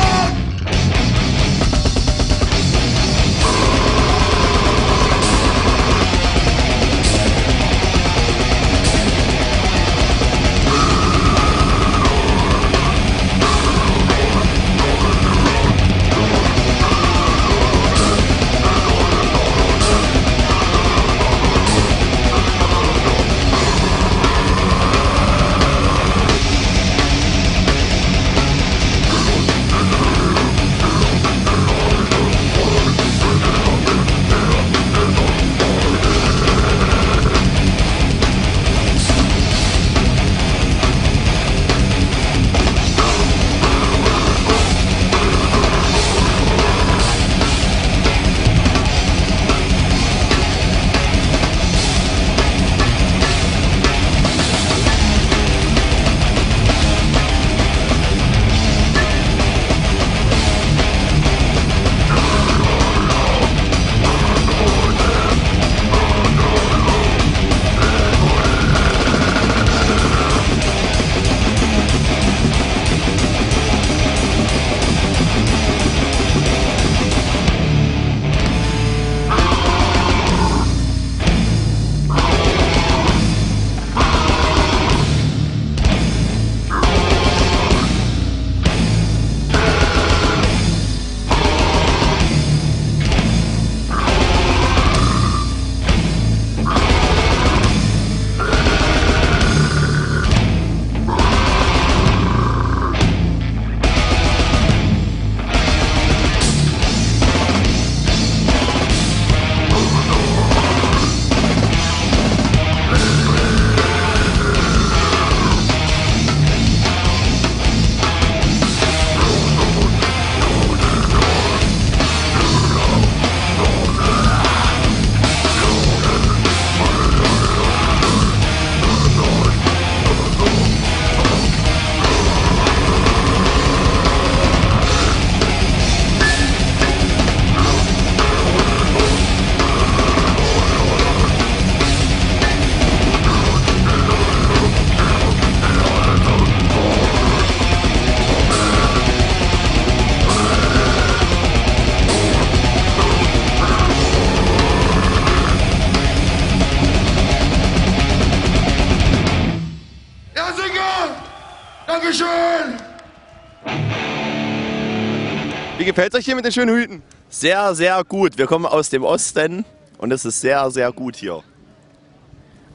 Wie gefällt es euch hier mit den schönen Hüten? Sehr, sehr gut. Wir kommen aus dem Osten und es ist sehr, sehr gut hier.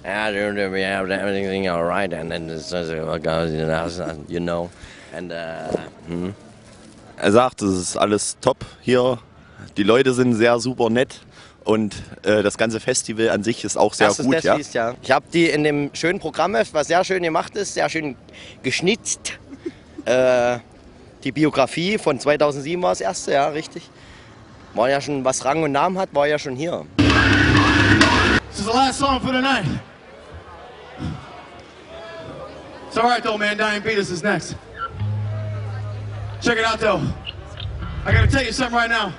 Yeah, we have everything all right, and then it's you know, and Er sagt, es ist alles top hier. Die Leute sind sehr super nett und das ganze Festival an sich ist auch sehr gut. Das Feast, ja. Ich habe die in dem schönen Programm, was sehr schön gemacht ist, sehr schön geschnitzt. Die Biografie von 2007 war das erste, ja, richtig. War ja schon, was Rang und Namen hat, war ja schon hier. This is the last song for the night. It's alright though, man. Dying Fetus is next. Check it out though. I gotta tell you something right now.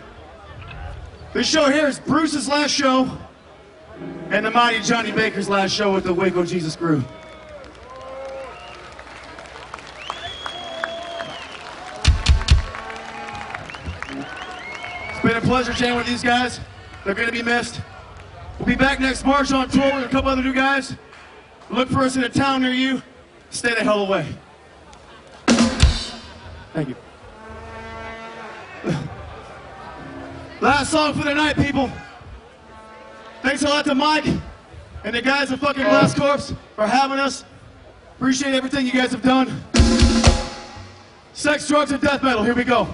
This show here is Bruce's last show and the mighty Johnny Baker's last show with the Waco Jesus crew. It's been a pleasure jamming with these guys. They're going to be missed. We'll be back next March on tour with a couple other new guys. Look for us in a town near you. Stay the hell away. Thank you. Last song for the night, people. Thanks a lot to Mike and the guys at fucking Blast Corps for having us. Appreciate everything you guys have done. Sex, drugs, and death metal. Here we go.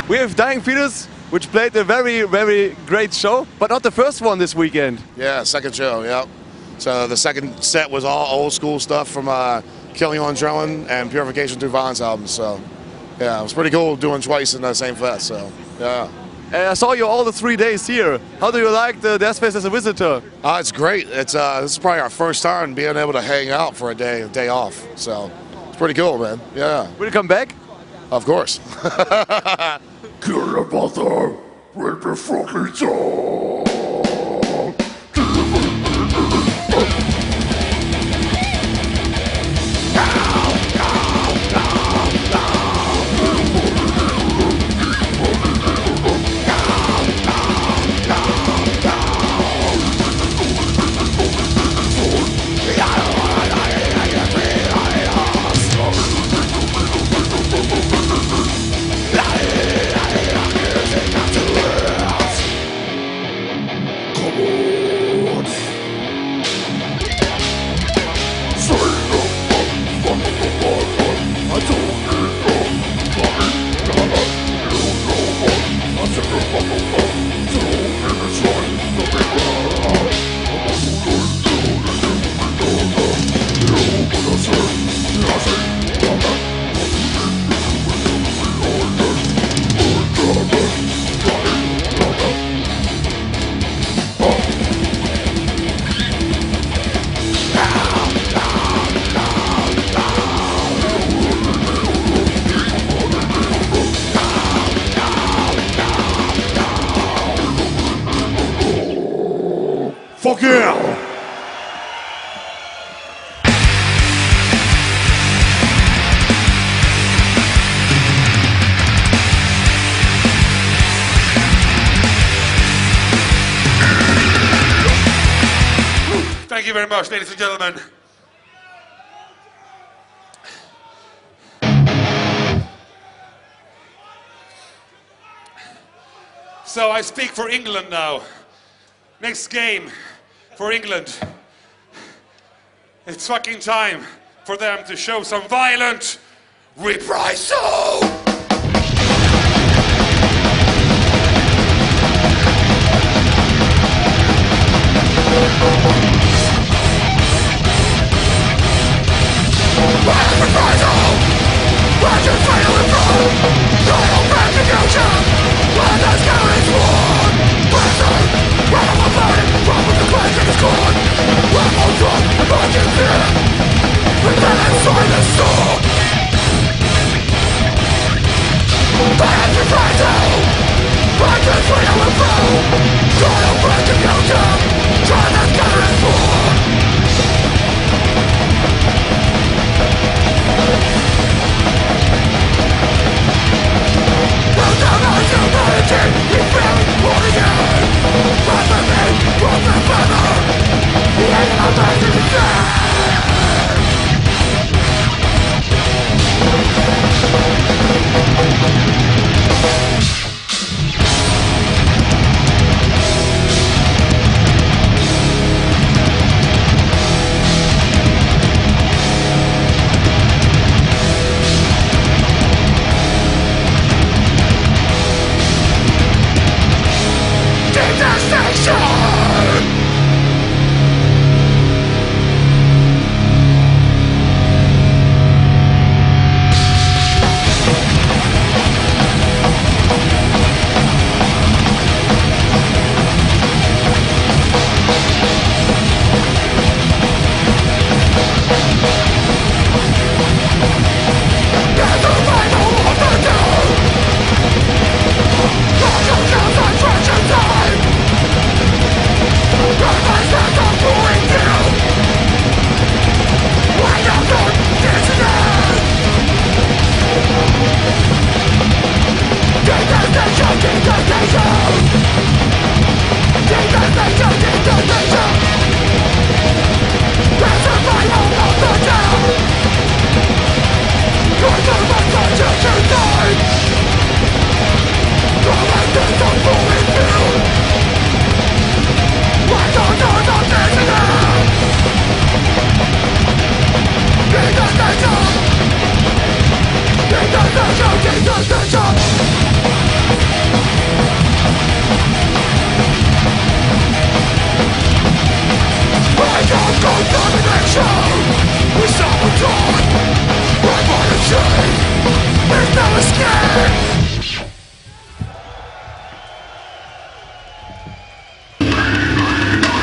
We have Dying Fetus, which played a very, very great show, but not the first one this weekend. Yeah, second show, yep. So the second set was all old school stuff from Killing on Drone and Purification Through Violence albums. So yeah, it was pretty cool doing twice in the same fest. So yeah. I saw you all the 3 days here. How do you like the Death Fest as a visitor? It's great. It's this is probably our first time being able to hang out for a day off. So it's pretty cool, man. Yeah. Will you come back? Of course. Kill your mother with the fucking song. again. Thank you very much, ladies and gentlemen. So I speak for England now. Next game for England. It's fucking time for them to show some violent reprisal.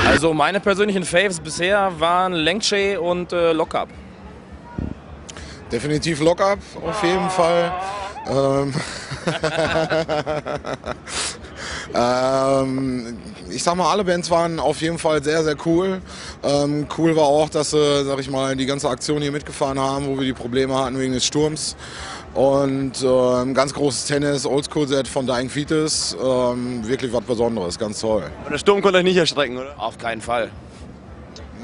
Also meine persönlichen Faves bisher waren Leng Tche und Lockup. Definitiv Lockup, auf jeden Fall. Ich sag mal, alle Bands waren auf jeden Fall sehr, sehr cool. Cool war auch, dass sie, sag ich mal, die ganze Aktion hier mitgefahren haben, wo wir die Probleme hatten wegen des Sturms. Und ganz großes Tennis, Oldschool-Set von Dying Fetus. Wirklich was Besonderes, ganz toll. Aber der Sturm konnte euch nicht erschrecken, oder? Auf keinen Fall.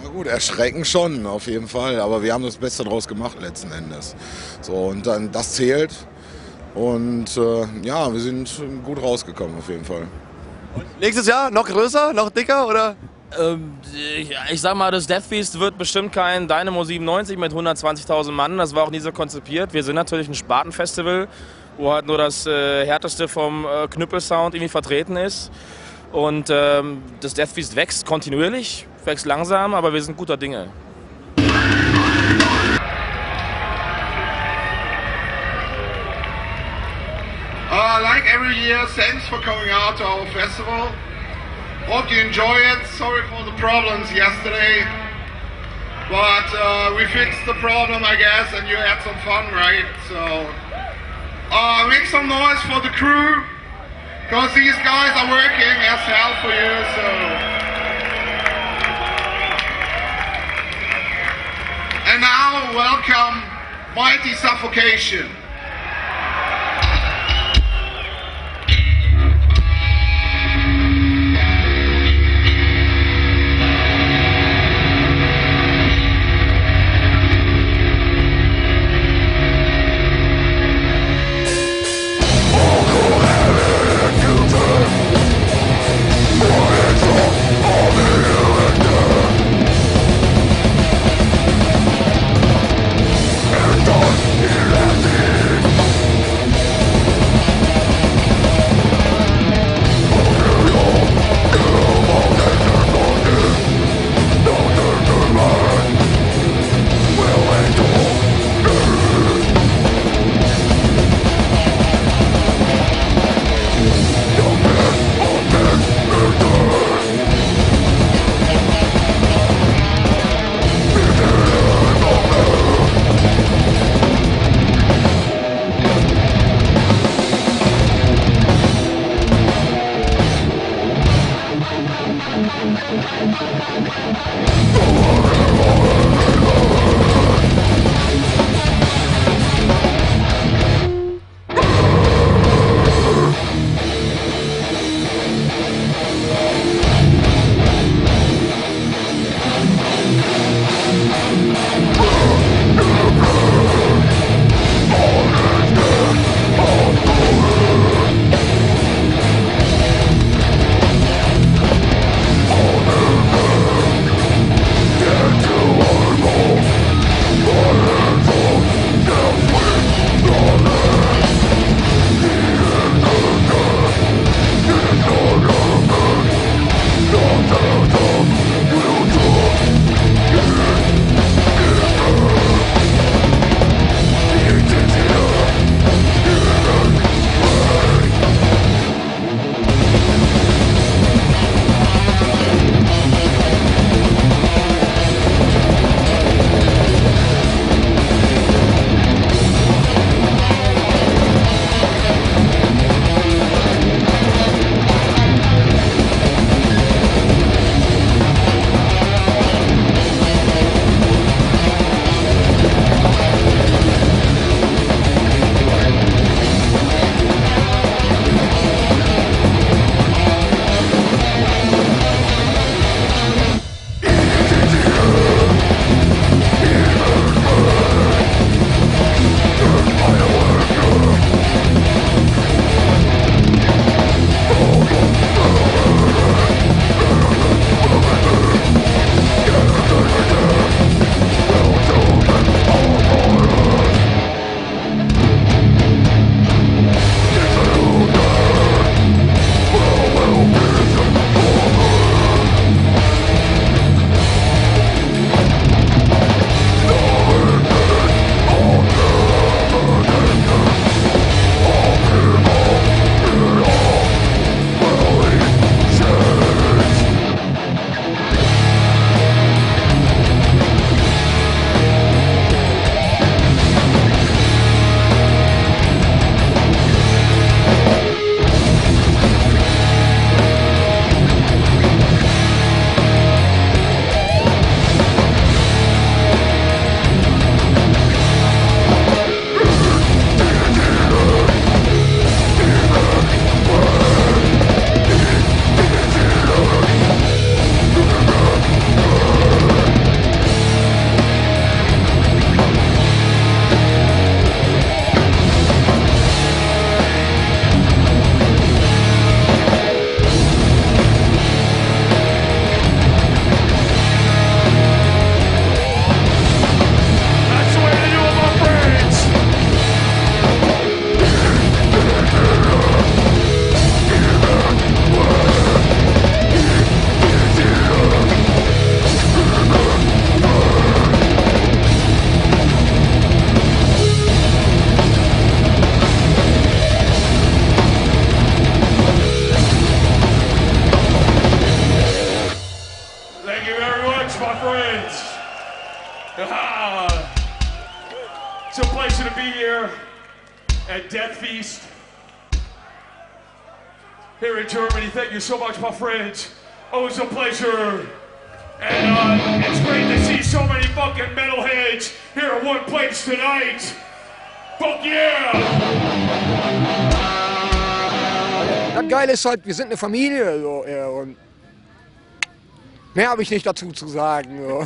Na gut, erschrecken schon, auf jeden Fall. Aber wir haben das Beste draus gemacht letzten Endes. So, und dann das zählt. Und ja, wir sind gut rausgekommen auf jeden Fall. Und nächstes Jahr noch größer, noch dicker, oder? Ich sag mal, das Deathfeast wird bestimmt kein Dynamo 97 mit 120.000 Mann. Das war auch nie so konzipiert. Wir sind natürlich ein Spartenfestival, wo halt nur das Härteste vom Knüppelsound irgendwie vertreten ist. Und das Deathfeast wächst kontinuierlich, wächst langsam, aber wir sind guter Dinge. Like every year, thanks for coming out to our festival. Hope you enjoy it. Sorry for the problems yesterday, but we fixed the problem, I guess, and you had some fun, right? So make some noise for the crew, because these guys are working as hell for you. So now welcome Mighty Suffocation. It's a pleasure to be here at Death Feast here in Germany. Thank you so much, my friends. Always a pleasure. And it's great to see so many fucking metalheads here at one place tonight. Fuck yeah! Das Geile ist halt, wir sind eine Familie so, und mehr habe ich nicht dazu zu sagen. So.